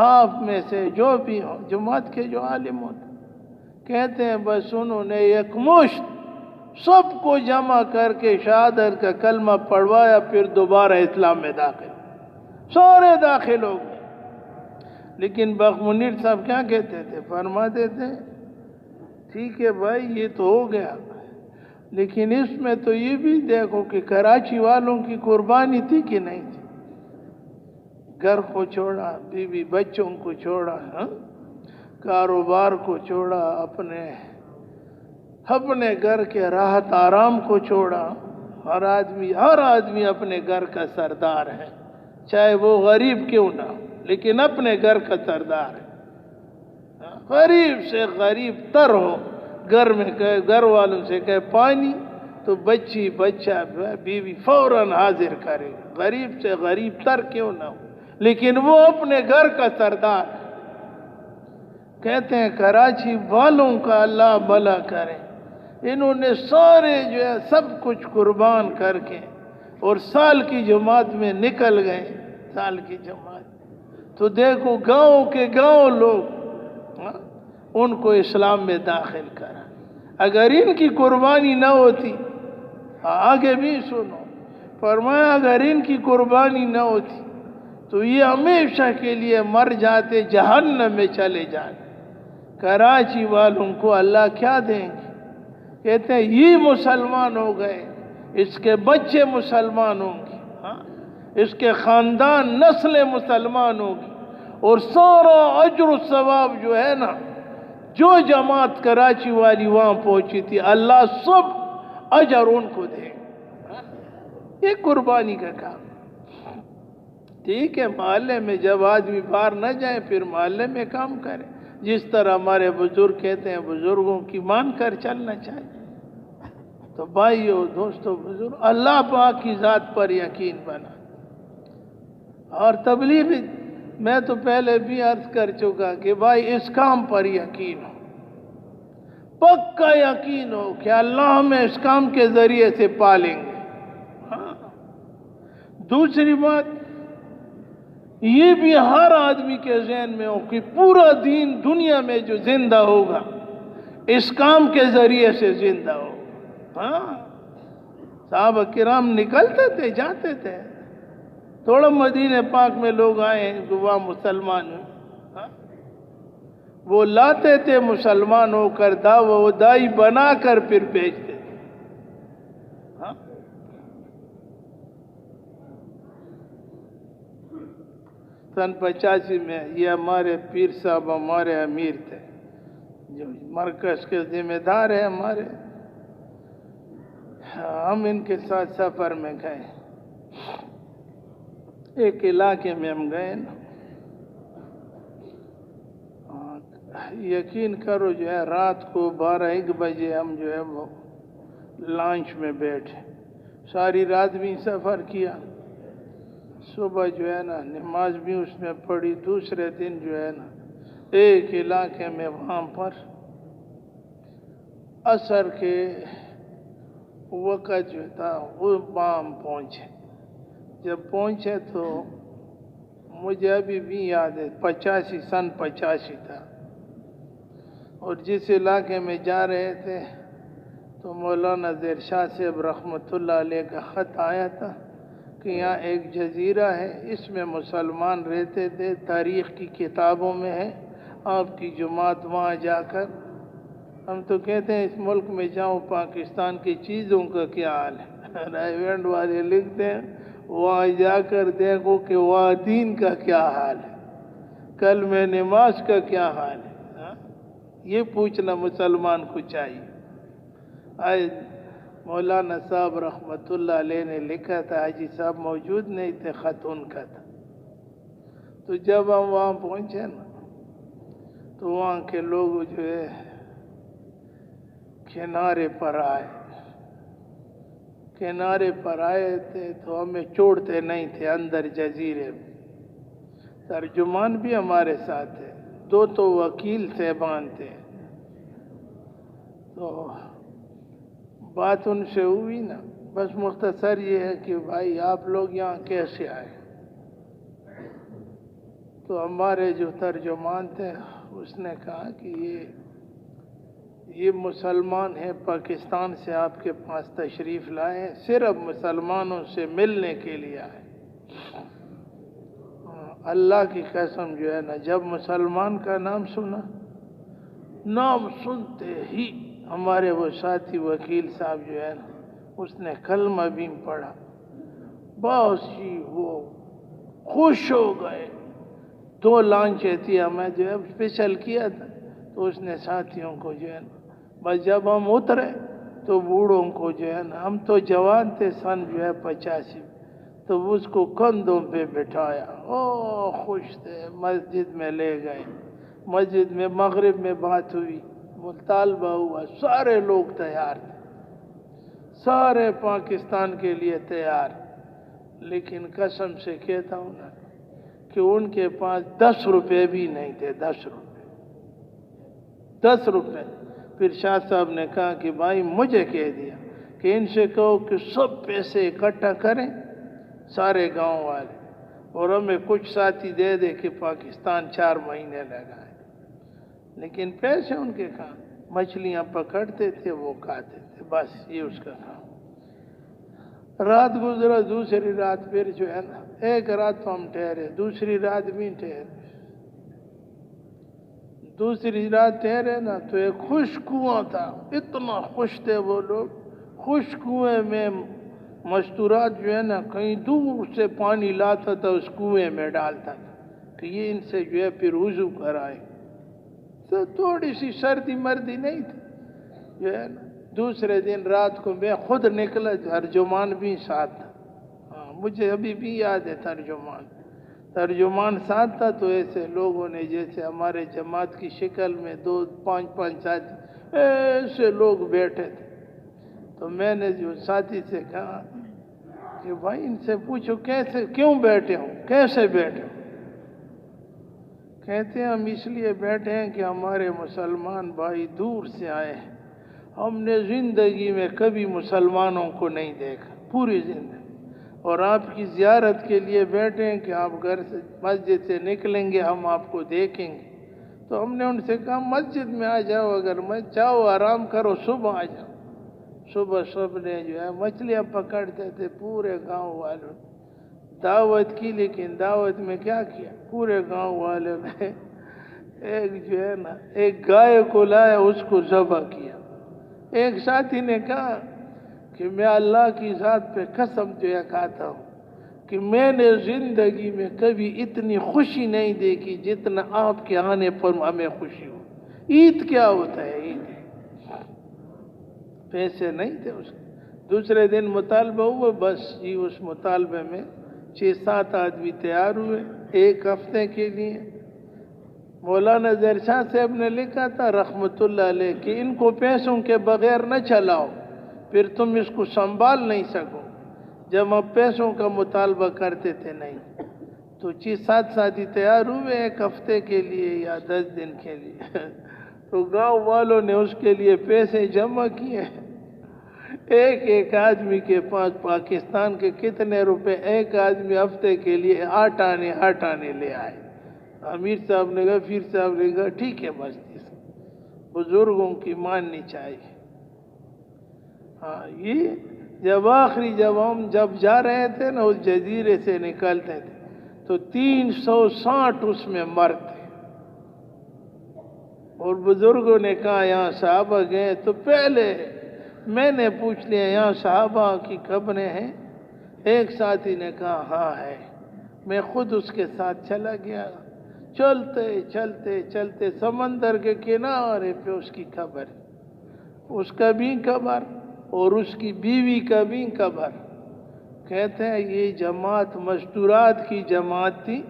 آپ میں سے جو بھی ہو، جماعت کے جو عالم ہوتے، کہتے ہیں بس انہوں نے ایک مشت سب کو جمع کر کے شہادت کا کلمہ پڑھوایا، پھر دوبارہ اسلام میں داخل، سارے داخل ہو گئے۔ لیکن بخ منیر صاحب کیا کہتے تھے، فرماتے تھے ٹھیک ہے بھائی یہ تو ہو گیا، لیکن اس میں تو یہ بھی دیکھو کہ کراچی والوں کی قربانی تھی کہ نہیں تھی۔ گھر کو چھوڑا، بیوی بچوں کو چھوڑا، کاروبار کو چھوڑا، اپنے گھر کے راحت آرام کو چھوڑا۔ ہر آدمی اپنے گھر کا سردار ہے، چاہے وہ غریب کیوں نہ، لیکن اپنے گھر کا سردار ہے۔ غریب سے غریب تر ہو، گھر والوں سے کہے پانی تو بچی بچہ بیوی فوراً حاضر کرے، غریب سے غریب تر کیوں نہ ہو، لیکن وہ اپنے گھر کا سردار ہے۔ کہتے ہیں کراچی والوں کا اللہ بھلا کرے، انہوں نے سارے جو ہے سب کچھ قربان کر کے اور سال کی جماعت میں نکل گئے، سال کی جماعت تو دیکھو گاؤں کے گاؤں لوگ ان کو اسلام میں داخل کرا۔ اگر ان کی قربانی نہ ہوتی، آگے بھی سنو، فرمایا اگر ان کی قربانی نہ ہوتی تو یہ ہمیشہ کے لیے مر جاتے، جہنم میں چلے جاتے۔ کراچی والوں کو اللہ کیا دیں گے؟ کہتے ہیں یہ مسلمان ہو گئے، اس کے بچے مسلمان ہوں گے، اس کے خاندان نسل مسلمان ہوگی، اور سارا اجر و ثواب جو ہے نا، جو جماعت کراچی والی وہاں پہنچی تھی، اللہ سب اجر ان کو دے گا۔ یہ قربانی کا کام۔ ٹھیک ہے، محلے میں جب آدمی باہر نہ جائے پھر محلے میں کام کرے، جس طرح ہمارے بزرگ کہتے ہیں بزرگوں کی مان کر چلنا چاہیے۔ تو بھائیو دوستو بزرگ، اللہ پاک کی ذات پر یقین بنا، اور تبلیغ میں تو پہلے بھی عرض کر چکا کہ بھائی اس کام پر یقین ہو، پکا یقین ہو کہ اللہ ہمیں اس کام کے ذریعے سے پالیں گے۔ دوسری بات یہ بھی ہر آدمی کے ذہن میں ہو کہ پورا دین دنیا میں جو زندہ ہوگا اس کام کے ذریعے سے زندہ ہوگا۔ صحابہ کرام نکلتے تھے، جاتے تھے، تھوڑا مدینہ پاک میں لوگ آئے ہیں جو وہاں مسلمان ہیں، وہ لاتے تھے مسلمان ہو کر وہ دائی بنا کر پھر بیچتے تھے۔ سن 85 میں یہ ہمارے پیر صاحب ہمارے امیر تھے، جو مرکز کے ذمہ دار ہیں ہمارے، ہم ان کے ساتھ سفر میں گئے، ایک علاقے میں ہم گئے نا، یقین کرو جو ہے رات کو 12-1 بجے ہم جو ہے وہ لانچ میں بیٹھے، ساری رات بھی سفر کیا، صبح جو ہے نا نماز بھی اس میں پڑھی، دوسرے دن جو ہے نا ایک علاقے میں وہاں پر عصر کے وقت جو تھا وہ وہاں پہنچے۔ جب پہنچے تو مجھے ابھی بھی یاد ہے 85 تھا، اور جس علاقے میں جا رہے تھے تو مولانا زیر شاہ صاحب رحمۃ اللہ علیہ کا خط آیا تھا کہ یہاں ایک جزیرہ ہے، اس میں مسلمان رہتے تھے، تاریخ کی کتابوں میں ہے، آپ کی جماعت وہاں جا کر، ہم تو کہتے ہیں اس ملک میں جاؤ پاکستان کی چیزوں کا کیا حال ہے، رائیونڈ والے لکھتے ہیں وہاں جا کر دیکھو کہ وہاں دین کا کیا حال ہے، کل میں نماز کا کیا حال ہے، یہ پوچھنا مسلمان کو چاہیے۔ آج مولانا صاحب رحمۃ اللہ علیہ نے لکھا تھا، حاجی صاحب موجود نہیں تھے، خط ان کا تھا، تو جب ہم وہاں پہنچے نا تو وہاں کے لوگ جو ہے کنارے پر آئے تھے تو ہمیں چھوڑتے نہیں تھے اندر جزیرے میں، ترجمان بھی ہمارے ساتھ تھے، 2 تو وکیل صاحبان تھے، تو بات ان سے ہوئی نا، بس مختصر یہ ہے کہ بھائی آپ لوگ یہاں کیسے آئے؟ تو ہمارے جو ترجمان تھے اس نے کہا کہ یہ مسلمان ہیں، پاکستان سے آپ کے پاس تشریف لائے ہیں، صرف مسلمانوں سے ملنے کے لیے آئے۔ اللہ کی قسم جو ہے نا، جب مسلمان کا نام سنا، نام سنتے ہی ہمارے وہ ساتھی وکیل صاحب جو ہے نا، اس نے کلمہ بھی پڑھا، بس ہی وہ خوش ہو گئے۔ 2 لانچیں تھی، ہمیں جو ہے اسپیشل کیا تھا، تو اس نے ساتھیوں کو جو ہے نا، بس جب ہم اترے تو بوڑھوں کو جو ہے نا، ہم تو جوان تھے، سن جو ہے 85، تو اس کو کندھوں پہ بٹھایا، خوش تھے، مسجد میں لے گئے، مسجد میں مغرب میں بات ہوئی، مطالبہ ہوا، سارے لوگ تیار تھے، سارے پاکستان کے لیے تیار، لیکن قسم سے کہتا ہوں نا کہ ان کے پاس 10 روپے بھی نہیں تھے، 10 روپے، 10 روپے۔ پھر شاہ صاحب نے کہا کہ بھائی مجھے کہہ دیا کہ ان سے کہو کہ سب پیسے اکٹھا کریں سارے گاؤں والے، اور ہمیں کچھ ساتھی دے دے کہ پاکستان 4 مہینے لگائے۔ لیکن پیسے ان کے کہاں، مچھلیاں پکڑتے تھے وہ کھاتے تھے، بس یہ اس کا کام۔ رات گزرا، دوسری رات پھر جو ہے نا، ایک رات تو ہم ٹھہرے، دوسری رات بھی ٹھہرے، دوسری رات ٹھہرے نا تو ایک خشک کنواں تھا، اتنا خوش تھے وہ لوگ، خشک کنویں میں مستورات جو ہے نا کہیں دور سے پانی لاتا تھا، اس کنویں میں ڈالتا تھا کہ یہ ان سے جو ہے پھر وضو کرائے۔ تو تھوڑی سی سردی مردی نہیں تھی جو ہے نا۔ دوسرے دن رات کو میں خود نکلا، ترجمان بھی ساتھ تھا، ہاں مجھے ابھی بھی یاد ہے ترجمان ساتھ تھا۔ تو ایسے لوگوں نے جیسے ہمارے جماعت کی شکل میں 2-5 ساتھی ایسے لوگ بیٹھے تھے، تو میں نے جو ساتھی سے کہا کہ بھائی ان سے پوچھو کیسے، کیوں بیٹھے ہوں، کیسے بیٹھے ہوں؟ کہتے ہیں ہم اس لیے بیٹھے ہیں کہ ہمارے مسلمان بھائی دور سے آئے ہیں، ہم نے زندگی میں کبھی مسلمانوں کو نہیں دیکھا پوری زندگی، اور آپ کی زیارت کے لیے بیٹھے ہیں کہ آپ گھر سے مسجد سے نکلیں گے ہم آپ کو دیکھیں گے۔ تو ہم نے ان سے کہا مسجد میں آ جاؤ، اگر میں چاہو آرام کرو صبح آ جاؤ۔ صبح سب نے جو ہے مچھلیاں پکڑتے تھے، پورے گاؤں والوں نے دعوت کی، لیکن دعوت میں کیا کیا، پورے گاؤں والوں نے ایک جو ہے نا ایک گائے کو لایا، اس کو ذبح کیا۔ ایک ساتھی نے کہا کہ میں اللہ کی ذات پہ قسم جو ہے کھاتا ہوں کہ میں نے زندگی میں کبھی اتنی خوشی نہیں دیکھی جتنا آپ کے آنے پر ہمیں خوشی ہو۔ عید کیا ہوتا ہے، عید پیسے نہیں تھے اس کے۔ دوسرے دن مطالبہ ہوا، بس جی اس مطالبے میں 6-7 آدمی تیار ہوئے 1 ہفتے کے لیے۔ مولانا ظاہر شاہ صاحب نے لکھا تھا رحمت اللہ علیہ کہ ان کو پیسوں کے بغیر نہ چلاؤ، پھر تم اس کو سنبھال نہیں سکو۔ جب ہم پیسوں کا مطالبہ کرتے تھے نہیں، تو 6-7 ساتھی تیار ہوئے 1 ہفتے کے لیے یا 10 دن کے لیے، تو گاؤں والوں نے اس کے لیے پیسے جمع کیے۔ ایک آدمی کے پاس پاکستان کے کتنے روپے، ایک آدمی ہفتے کے لیے 8 آنے لے آئے۔ امیر صاحب نے کہا، پیر صاحب نے کہا ٹھیک ہے، بس بزرگوں کی ماننی چاہیے۔ ہاں یہ جب ہم جا رہے تھے نا اس جزیرے سے نکلتے تھے تو 360 اس میں مرد تھے، اور بزرگوں نے کہا یہاں صحابہ گئے، تو پہلے میں نے پوچھ لیا یہاں صحابہ کی قبریں ہیں؟ ایک ساتھی نے کہا ہاں ہے۔ میں خود اس کے ساتھ چلا گیا، چلتے چلتے چلتے سمندر کے کنارے پہ اس کی قبر، اس کا بھی قبر اور اس کی بیوی کا بھی قبر۔ کہتے ہیں یہ جماعت مستورات کی جماعت تھی،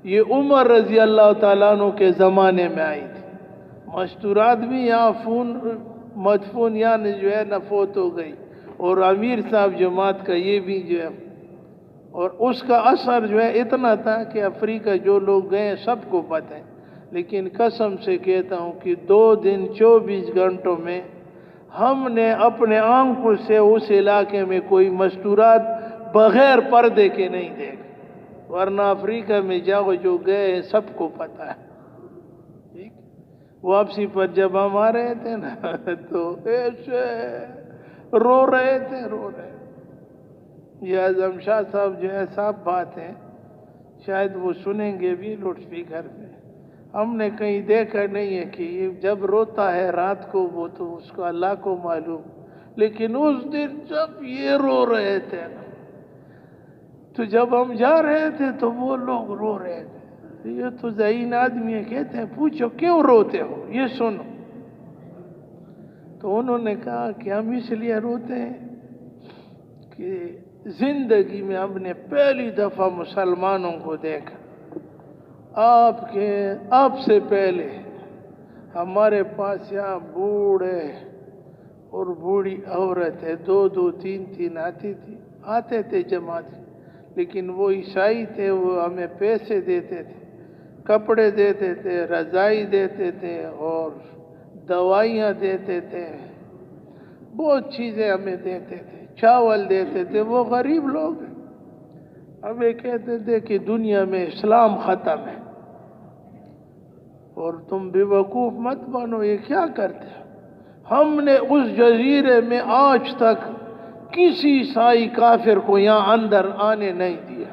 یہ عمر رضی اللہ تعالیٰ عنہ کے زمانے میں آئی تھی۔ مستورات بھی یہاں مدفون یعنی جو ہے نا فوت ہو گئی، اور امیر صاحب جماعت کا یہ بھی جو ہے، اور اس کا اثر جو ہے اتنا تھا کہ افریقہ جو لوگ گئے سب کو پتہ ہے۔ لیکن قسم سے کہتا ہوں کہ 2 دن 24 گھنٹوں میں ہم نے اپنے آنکھوں سے اس علاقے میں کوئی مستورات بغیر پردے کے نہیں دیکھے، ورنہ افریقہ میں جاؤ جو گئے سب کو پتہ ہے۔ ٹھیک، واپسی پر جب ہم آ رہے تھے نا تو ایسے رو رہے تھے۔ یہ اعظم شاہ صاحب جو ہے صاحب بات ہے، شاید وہ سنیں گے بھی لاؤڈ اسپیکر پہ۔ ہم نے کہیں دیکھا نہیں ہے کہ یہ جب روتا ہے رات کو وہ تو اس کو اللہ کو معلوم، لیکن اس دن جب یہ رو رہے تھے تو جب ہم جا رہے تھے تو وہ لوگ رو رہے تھے۔ یہ تو ذہین آدمی ہے، کہتے ہیں پوچھو کیوں روتے ہو، یہ سنو۔ تو انہوں نے کہا کہ ہم اس لیے روتے ہیں کہ زندگی میں ہم نے پہلی دفعہ مسلمانوں کو دیکھا، آپ سے پہلے ہمارے پاس یہاں بوڑھے اور بوڑھی عورتیں 2 3 آتے تھے جماعت، لیکن وہ عیسائی تھے، وہ ہمیں پیسے دیتے تھے، کپڑے دیتے تھے، رضائی دیتے تھے اور دوائیاں دیتے تھے، بہت چیزیں ہمیں دیتے تھے، چاول دیتے تھے۔ وہ غریب لوگ ہیں، ہمیں کہتے تھے کہ دنیا میں اسلام ختم ہے اور تم بے وقوف مت بنو، یہ کیا کرتے ہیں؟ ہم نے اس جزیرے میں آج تک کسی عیسائی کافر کو یہاں اندر آنے نہیں دیا۔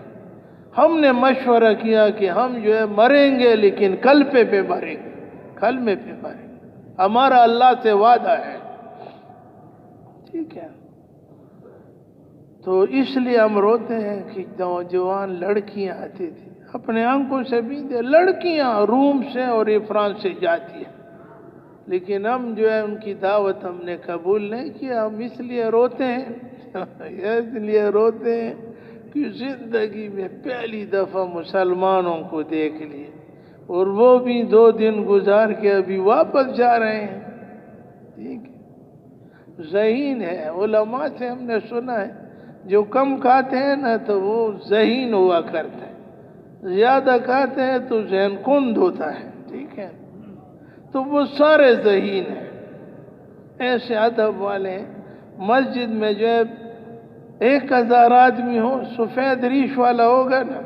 ہم نے مشورہ کیا کہ ہم جو ہے مریں گے لیکن کلمے پہ مریں گے، کلمے پہ مریں گے، ہمارا اللہ سے وعدہ ہے، ٹھیک ہے؟ تو اس لیے ہم روتے ہیں کہ نوجوان لڑکیاں آتی تھی، اپنے آنکھوں سے بھی دے، لڑکیاں روم سے اور فرانس سے جاتی ہیں، لیکن ہم جو ہے ان کی دعوت ہم نے قبول نہیں کیا۔ ہم اس لیے روتے ہیں اس لیے روتے ہیں کہ زندگی میں پہلی دفعہ مسلمانوں کو دیکھ لیے، اور وہ بھی 2 دن گزار کے ابھی واپس جا رہے ہیں، ٹھیک ہے؟ ذہین ہے، علماء سے ہم نے سنا ہے جو کم کھاتے ہیں نا تو وہ ذہین ہوا کرتا ہے، زیادہ کھاتے ہیں تو ذہن کند ہوتا ہے، ٹھیک ہے؟ تو وہ سارے ذہین ہیں، ایسے ادب والے ہیں۔ مسجد میں جو ہے 1000 آدمی ہو، سفید ریش والا ہوگا نا،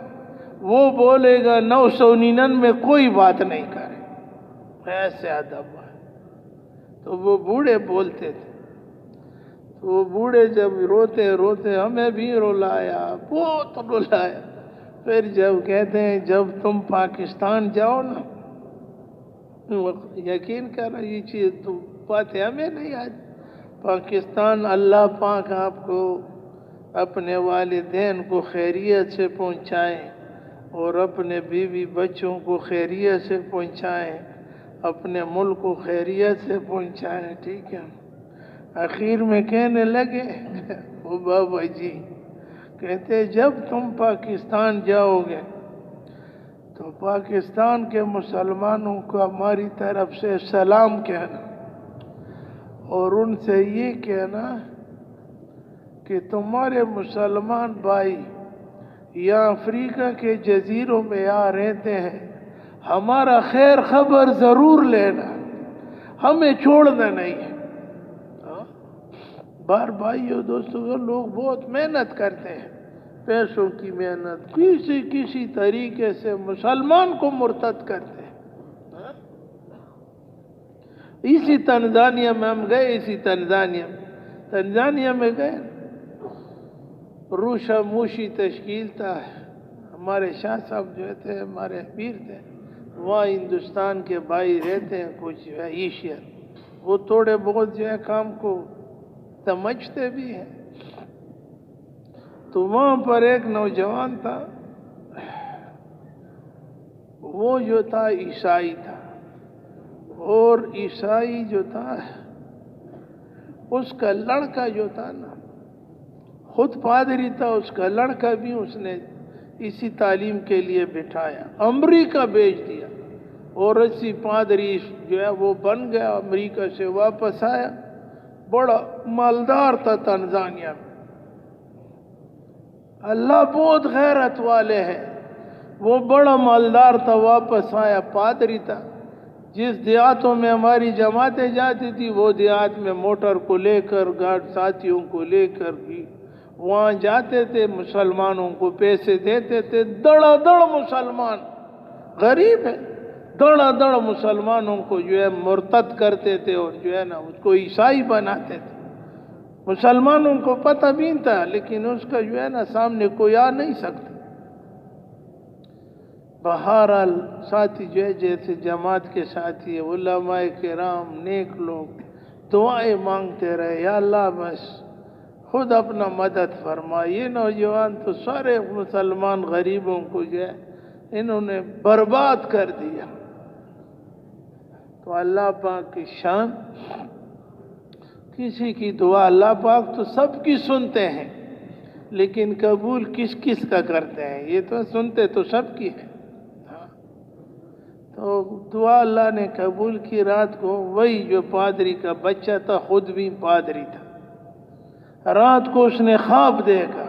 وہ بولے گا 999 کوئی بات نہیں کرے، ایسے ادب والے۔ تو وہ بوڑھے بولتے تھے، تو وہ بوڑھے جب روتے روتے ہمیں بھی رلایا، بہت رلایا۔ پھر جب کہتے ہیں جب تم پاکستان جاؤ نا، یقین کرو یہ چیز تو باتیں ہمیں نہیں آتی، پاکستان اللہ پاک آپ کو اپنے والدین کو خیریت سے پہنچائیں اور اپنے بیوی بچوں کو خیریت سے پہنچائیں، اپنے ملک کو خیریت سے پہنچائیں، ٹھیک ہے؟ آخر میں کہنے لگے وہ بابا جی کہتے جب تم پاکستان جاؤ گے تو پاکستان کے مسلمانوں کو ہماری طرف سے سلام کہنا، اور ان سے یہ کہنا کہ تمہارے مسلمان بھائی یہاں افریقہ کے جزیروں میں یہاں رہتے ہیں، ہمارا خیر خبر ضرور لینا، ہمیں چھوڑنا نہیں ہے۔ بار بھائیو دوستو، لوگ بہت محنت کرتے ہیں، پیسوں کی محنت، کسی طریقے سے مسلمان کو مرتد کرتے ہیں۔ اسی تنزانیہ میں ہم گئے، تنزانیہ میں گئے، روشا موشی تشکیل تھا، ہمارے شاہ صاحب جو تھے ہمارے امیر تھے، وہاں ہندوستان کے بھائی رہتے ہیں کچھ ایشین، وہ تھوڑے بہت جو ہے کام کو سمجھتے بھی ہیں۔ تو وہاں پر ایک نوجوان تھا، وہ جو تھا عیسائی تھا، اور عیسائی جو تھا اس کا لڑکا جو تھا نا خود پادری تھا، اس کا لڑکا بھی اس نے اسی تعلیم کے لیے بٹھایا، امریکہ بھیج دیا، اور اسی پادری جو ہے وہ بن گیا، امریکہ سے واپس آیا، بڑا مالدار تھا تنزانیہ میں۔ اللہ بہت غیرت والے ہیں، وہ بڑا مالدار تھا، واپس آیا، پادری تھا۔ جس دیہاتوں میں ہماری جماعتیں جاتی تھی وہ دیہات میں موٹر کو لے کر، گارڈ ساتھیوں کو لے کر بھی وہاں جاتے تھے، مسلمانوں کو پیسے دیتے تھے، دڑا دڑ مسلمان، غریب ہے، دڑا دڑ مسلمانوں کو جو ہے مرتد کرتے تھے اور جو ہے نا اس کو عیسائی بناتے تھے۔ مسلمانوں کو پتہ بھی تھا لیکن اس کا جو ہے نا سامنے کوئی آ نہیں سکتا۔ بہرحال ساتھی جو ہے جیسے جماعت کے ساتھی علماء کرام نیک لوگ دعائیں مانگتے رہے، یا اللہ بس خود اپنا مدد فرما۔ یہ نوجوان تو سارے مسلمان غریبوں کو جو ہے انہوں نے برباد کر دیا۔ تو اللہ پاک کی شان، کسی کی دعا اللہ پاک تو سب کی سنتے ہیں لیکن قبول کس کس کا کرتے ہیں، یہ تو سنتے تو سب کی ہے۔ تو دعا اللہ نے قبول کی رات کو. وہی جو پادری کا بچہ تھا خود بھی پادری تھا. رات کو اس نے خواب دیکھا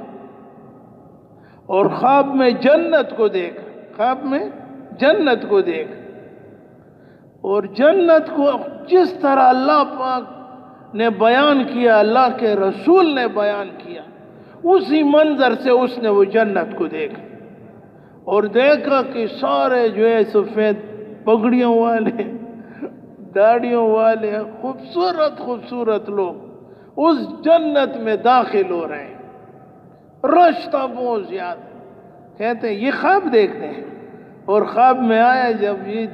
اور خواب میں جنت کو دیکھا. خواب میں جنت کو دیکھا اور جنت کو جس طرح اللہ پاک نے بیان کیا, اللہ کے رسول نے بیان کیا, اسی منظر سے اس نے وہ جنت کو دیکھا. اور دیکھا کہ سارے جو ہے سفید پگڑیوں والے, داڑھیوں والے, خوبصورت خوبصورت لوگ اس جنت میں داخل ہو رہے ہیں. رش تھا بہت زیادہ. کہتے ہیں یہ خواب دیکھتے ہیں. اور خواب میں آیا جب یہ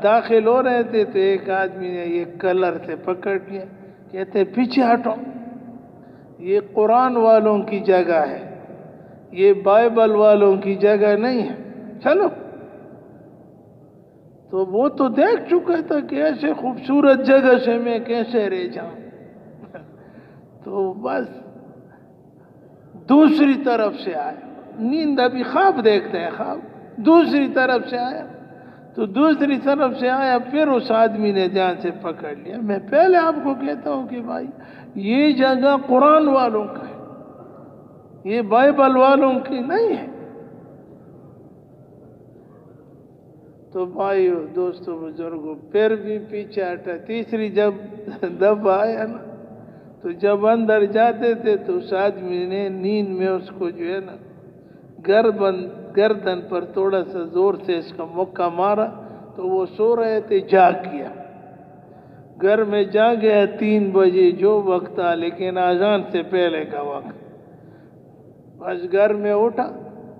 داخل ہو رہے تھے تو ایک آدمی نے یہ کلر سے پکڑ لیا. کہتے ہیں پیچھے ہٹو, یہ قرآن والوں کی جگہ ہے, یہ بائبل والوں کی جگہ نہیں ہے, چلو. تو وہ تو دیکھ چکا تھا کہ ایسے خوبصورت جگہ سے میں کیسے رہ جاؤں. تو بس دوسری طرف سے آیا. نیند ابھی خواب دیکھتے ہیں, خواب دوسری طرف سے آیا. تو دوسری طرف سے آیا, پھر اس آدمی نے جان سے پکڑ لیا. میں پہلے آپ کو کہتا ہوں کہ بھائی یہ جگہ قرآن والوں کا ہے, یہ بائبل والوں کی نہیں ہے. تو بھائیو دوستو بزرگوں پھر بھی پیچھے ہٹا. تیسری جب دفعہ آیا نا, تو جب اندر جاتے تھے تو اس آدمی نے نیند میں اس کو جو ہے نا گردن پر تھوڑا سا زور سے اس کا مکہ مارا. تو وہ سو رہے تھے, جاگ گیا. گھر میں جا گیا 3 بجے جو وقت تھا, لیکن اذان سے پہلے کا وقت. بس گھر میں اٹھا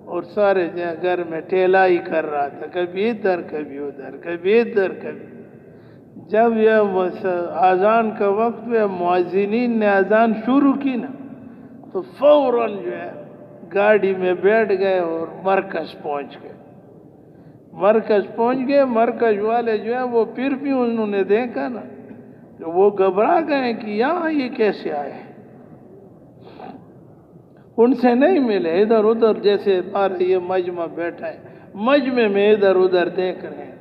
اور سارے گھر میں ٹہلائی کر رہا تھا, کبھی ادھر کبھی ادھر, کبھی ادھر کبھی. جب یہ اذان کا وقت ہوا, مؤذنین نے اذان شروع کی نا, تو فوراً جو ہے گاڑی میں بیٹھ گئے اور مرکز پہنچ گئے. مرکز والے جو ہے وہ پھر بھی انہوں نے دیکھا نا کہ وہ گھبرا گئے کہ یہاں یہ کیسے آئے. ان سے نہیں ملے, ادھر ادھر جیسے ہمارا یہ مجمع بیٹھا ہے, مجمع میں ادھر ادھر دیکھ رہے ہیں.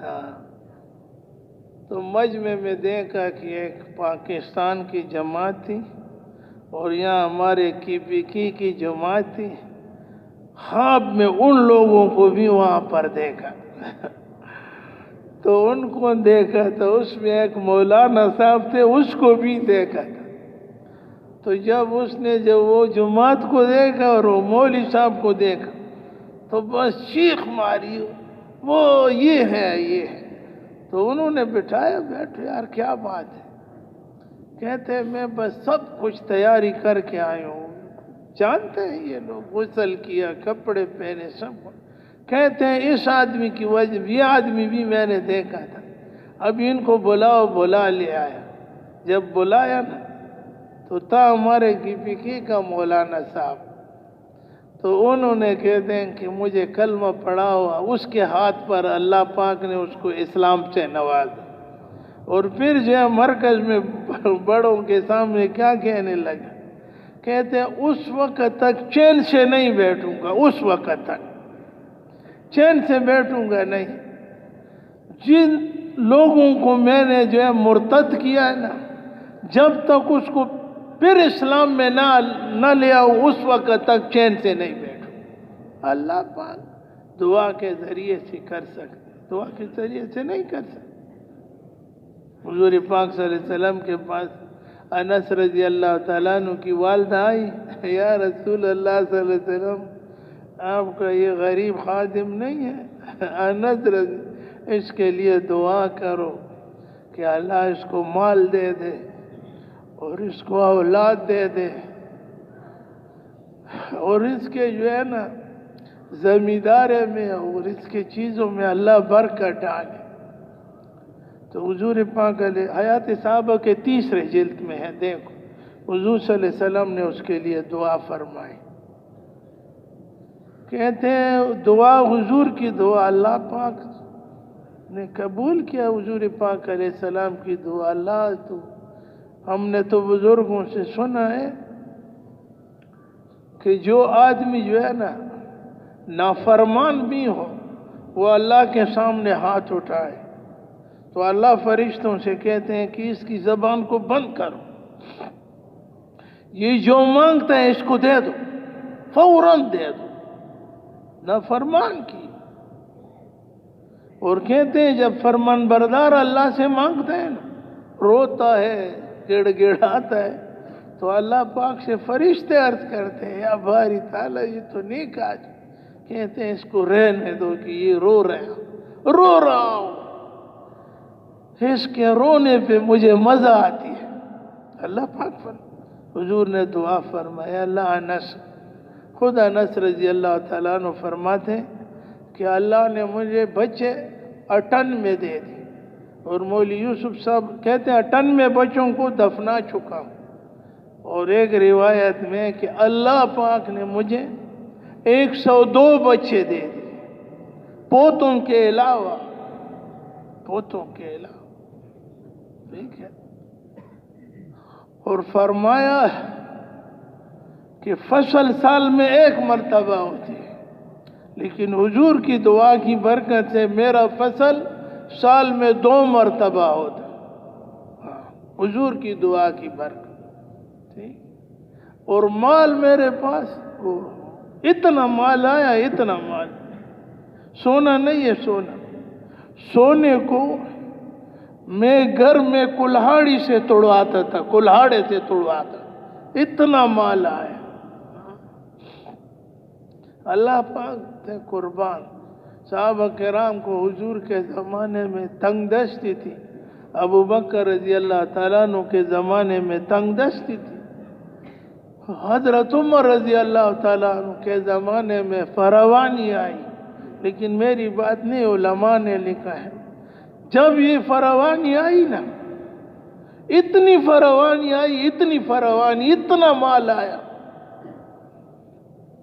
ہاں, تو مجمع میں دیکھا کہ ایک پاکستان کی جماعت تھی اور یہاں ہمارے KPK کی جماعت تھی. خواب میں ان لوگوں کو بھی وہاں پر دیکھا. تو ان کو دیکھا تو اس میں ایک مولانا صاحب تھے, اس کو بھی دیکھا تھا. تو جب اس نے وہ جماعت کو دیکھا اور وہ مولوی صاحب کو دیکھا تو بس چیخ ماری, وہ یہ ہے یہ ہے. تو انہوں نے بٹھایا, بیٹھو یار کیا بات ہے. کہتے ہیں میں بس سب کچھ تیاری کر کے آیا ہوں. جانتے ہیں یہ لوگ, غسل کیا, کپڑے پہنے, سب. کہتے ہیں اس آدمی کی وجہ, یہ آدمی بھی میں نے دیکھا تھا, اب ان کو بلاؤ. بلا لے آیا. جب بلایا نا تو تھا ہمارے KPK کا مولانا صاحب. تو انہوں نے کہتے ہیں کہ مجھے کلمہ پڑھا ہوا. اس کے ہاتھ پر اللہ پاک نے اس کو اسلام سے نوازا. اور پھر جو ہے مرکز میں بڑوں کے سامنے کیا کہنے لگا. کہتے ہیں اس وقت تک چین سے نہیں بیٹھوں گا, اس وقت تک چین سے بیٹھوں گا نہیں. جن لوگوں کو میں نے جو ہے مرتد کیا ہے نا, جب تک اس کو پھر اسلام میں نہ لے آؤں, اس وقت تک چین سے نہیں بیٹھوں. اللہ پاک دعا کے ذریعے سے کر سکتے, دعا کے ذریعے سے نہیں کر سکتے. حضور پاک صلی اللہ علیہ وسلم کے پاس انس رضی اللہ تعالیٰ عنہ کی والدہ آئی. یا رسول اللہ صلی اللہ علیہ وسلم, آپ کا یہ غریب خادم نہیں ہے انس رضی, اس کے لیے دعا کرو کہ اللہ اس کو مال دے دے اور اس کو اولاد دے دے اور اس کے جو ہے نا زمیندارے میں اور اس کے چیزوں میں اللہ برکت ڈالے. تو حضور پاک علیہ حیات صحابہ کے 3 جلد میں ہے, دیکھو حضور صلی اللہ علیہ وسلم نے اس کے لیے دعا فرمائی. کہتے ہیں دعا حضور کی دعا اللہ پاک نے قبول کیا. حضور پاک علیہ السلام کی دعا. اللہ تو ہم نے تو بزرگوں سے سنا ہے کہ جو آدمی جو ہے نا نافرمان بھی ہو وہ اللہ کے سامنے ہاتھ اٹھائے تو اللہ فرشتوں سے کہتے ہیں کہ اس کی زبان کو بند کرو، یہ جو مانگتا ہے اس کو دے دو، فوراً دے دو، نافرمان کی۔ اور کہتے ہیں جب فرمان بردار اللہ سے مانگتا ہے نا، روتا ہے، گڑ گڑاتا ہے، تو اللہ پاک سے فرشتے عرض کرتے ہیں یا باری تعالیٰ یہ تو نیک آج، کہتے ہیں اس کو رہنے دو کہ یہ رو رہا ہوں، اس کے رونے پہ مجھے مزہ آتی ہے۔ اللہ پاک پر حضور نے دعا فرمایا اللہ انس، خود انس رضی اللہ تعالیٰ عنہ فرماتے کہ اللہ نے مجھے بچے 98 دے دی، اور مولوی یوسف صاحب کہتے ہیں 98 بچوں کو دفنا چکا ہوں، اور ایک روایت میں کہ اللہ پاک نے مجھے 102 بچے دے دی، پوتوں کے علاوہ، ٹھیک ہے۔ اور فرمایا کہ فصل سال میں 1 مرتبہ ہوتی ہے، لیکن حضور کی دعا کی برکت سے میرا فصل سال میں 2 مرتبہ ہوتا، حضور کی دعا کی برکت، ٹھیک۔ اور مال میرے پاس اتنا مال آیا، اتنا مال، سونا نہیں ہے، سونے کو میں گھر میں کلہاڑی سے توڑواتا تھا، کلہاڑے سے توڑواتا، اتنا مال آیا۔ اللہ پاک تھے قربان، صحابہ کرام کو حضور کے زمانے میں تنگ دستی تھی، ابو بکر رضی اللہ تعالیٰ عنہ کے زمانے میں تنگ دستی تھی، حضرت عمر رضی اللہ تعالیٰ عنہ کے زمانے میں فراوانی آئی، لیکن میری بات نہیں، علماء نے لکھا ہے جب یہ فراوانی آئی نا، اتنی فراوانی آئی، اتنی فراوانی، اتنا مال آیا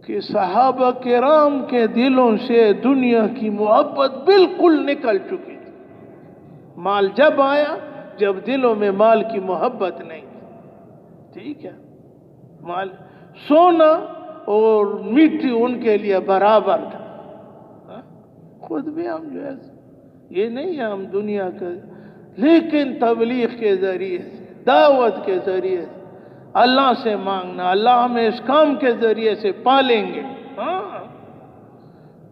کہ صحابہ کرام کے دلوں سے دنیا کی محبت بالکل نکل چکی تھی۔ مال جب آیا جب دلوں میں مال کی محبت نہیں تھی، ٹھیک ہے۔ مال، سونا اور مٹی ان کے لیے برابر تھا، خود بھی ہم جو ہے یہ نہیں ہے ہم دنیا کا، لیکن تبلیغ کے ذریعے سے، دعوت کے ذریعے سے، اللہ سے مانگنا، اللہ ہمیں اس کام کے ذریعے سے پالیں گے، ہاں،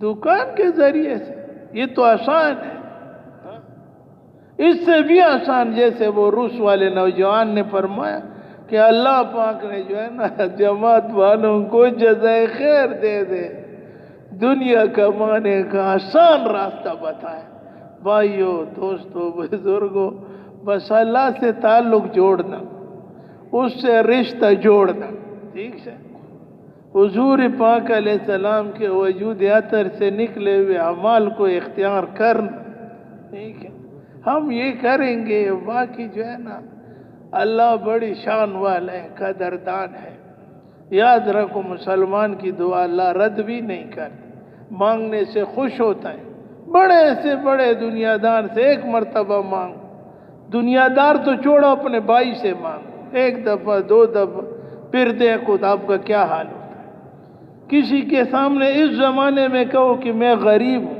دکان کے ذریعے سے، یہ تو آسان ہے، اس سے بھی آسان، جیسے وہ روس والے نوجوان نے فرمایا کہ اللہ پاک نے جو ہے نا جماعت والوں کو جزائے خیر دے دے، دنیا کمانے کا آسان راستہ بتایا۔ بھائیو، دوستو، بزرگوں، بس اللہ سے تعلق جوڑنا، اس سے رشتہ جوڑنا، ٹھیک ہے۔ حضور پاک علیہ السلام کے وجود اطہر سے نکلے ہوئے اعمال کو اختیار کرنا، ٹھیک ہے۔ ہم یہ کریں گے، باقی جو ہے نا اللہ بڑی شان والا ہے، قدردان ہے۔ یاد رکھو مسلمان کی دعا اللہ رد بھی نہیں کرتا، مانگنے سے خوش ہوتا ہے۔ بڑے سے بڑے دنیا دار سے 1 مرتبہ مانگ، دنیا دار تو چھوڑو، اپنے بھائی سے مانگ، 1 دفعہ 2 دفعہ، پھر دیکھو تو آپ کا کیا حال ہوتا ہے۔ کسی کے سامنے اس زمانے میں کہو کہ میں غریب ہوں،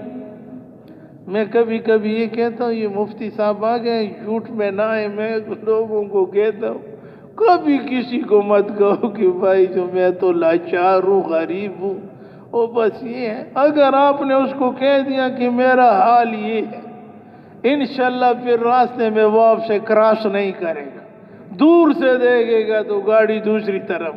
میں کبھی کبھی یہ کہتا ہوں، یہ مفتی صاحب آ گئے، جھوٹ میں نہ آئے، میں لوگوں کو کہتا ہوں کبھی کسی کو مت کہو کہ بھائی جو میں تو لاچار ہوں، غریب ہوں، وہ بس یہ ہے۔ اگر آپ نے اس کو کہہ دیا کہ میرا حال یہ ہے، انشاءاللہ پھر راستے میں وہ آپ سے کراس نہیں کرے گا، دور سے دیکھے گا تو گاڑی دوسری طرف،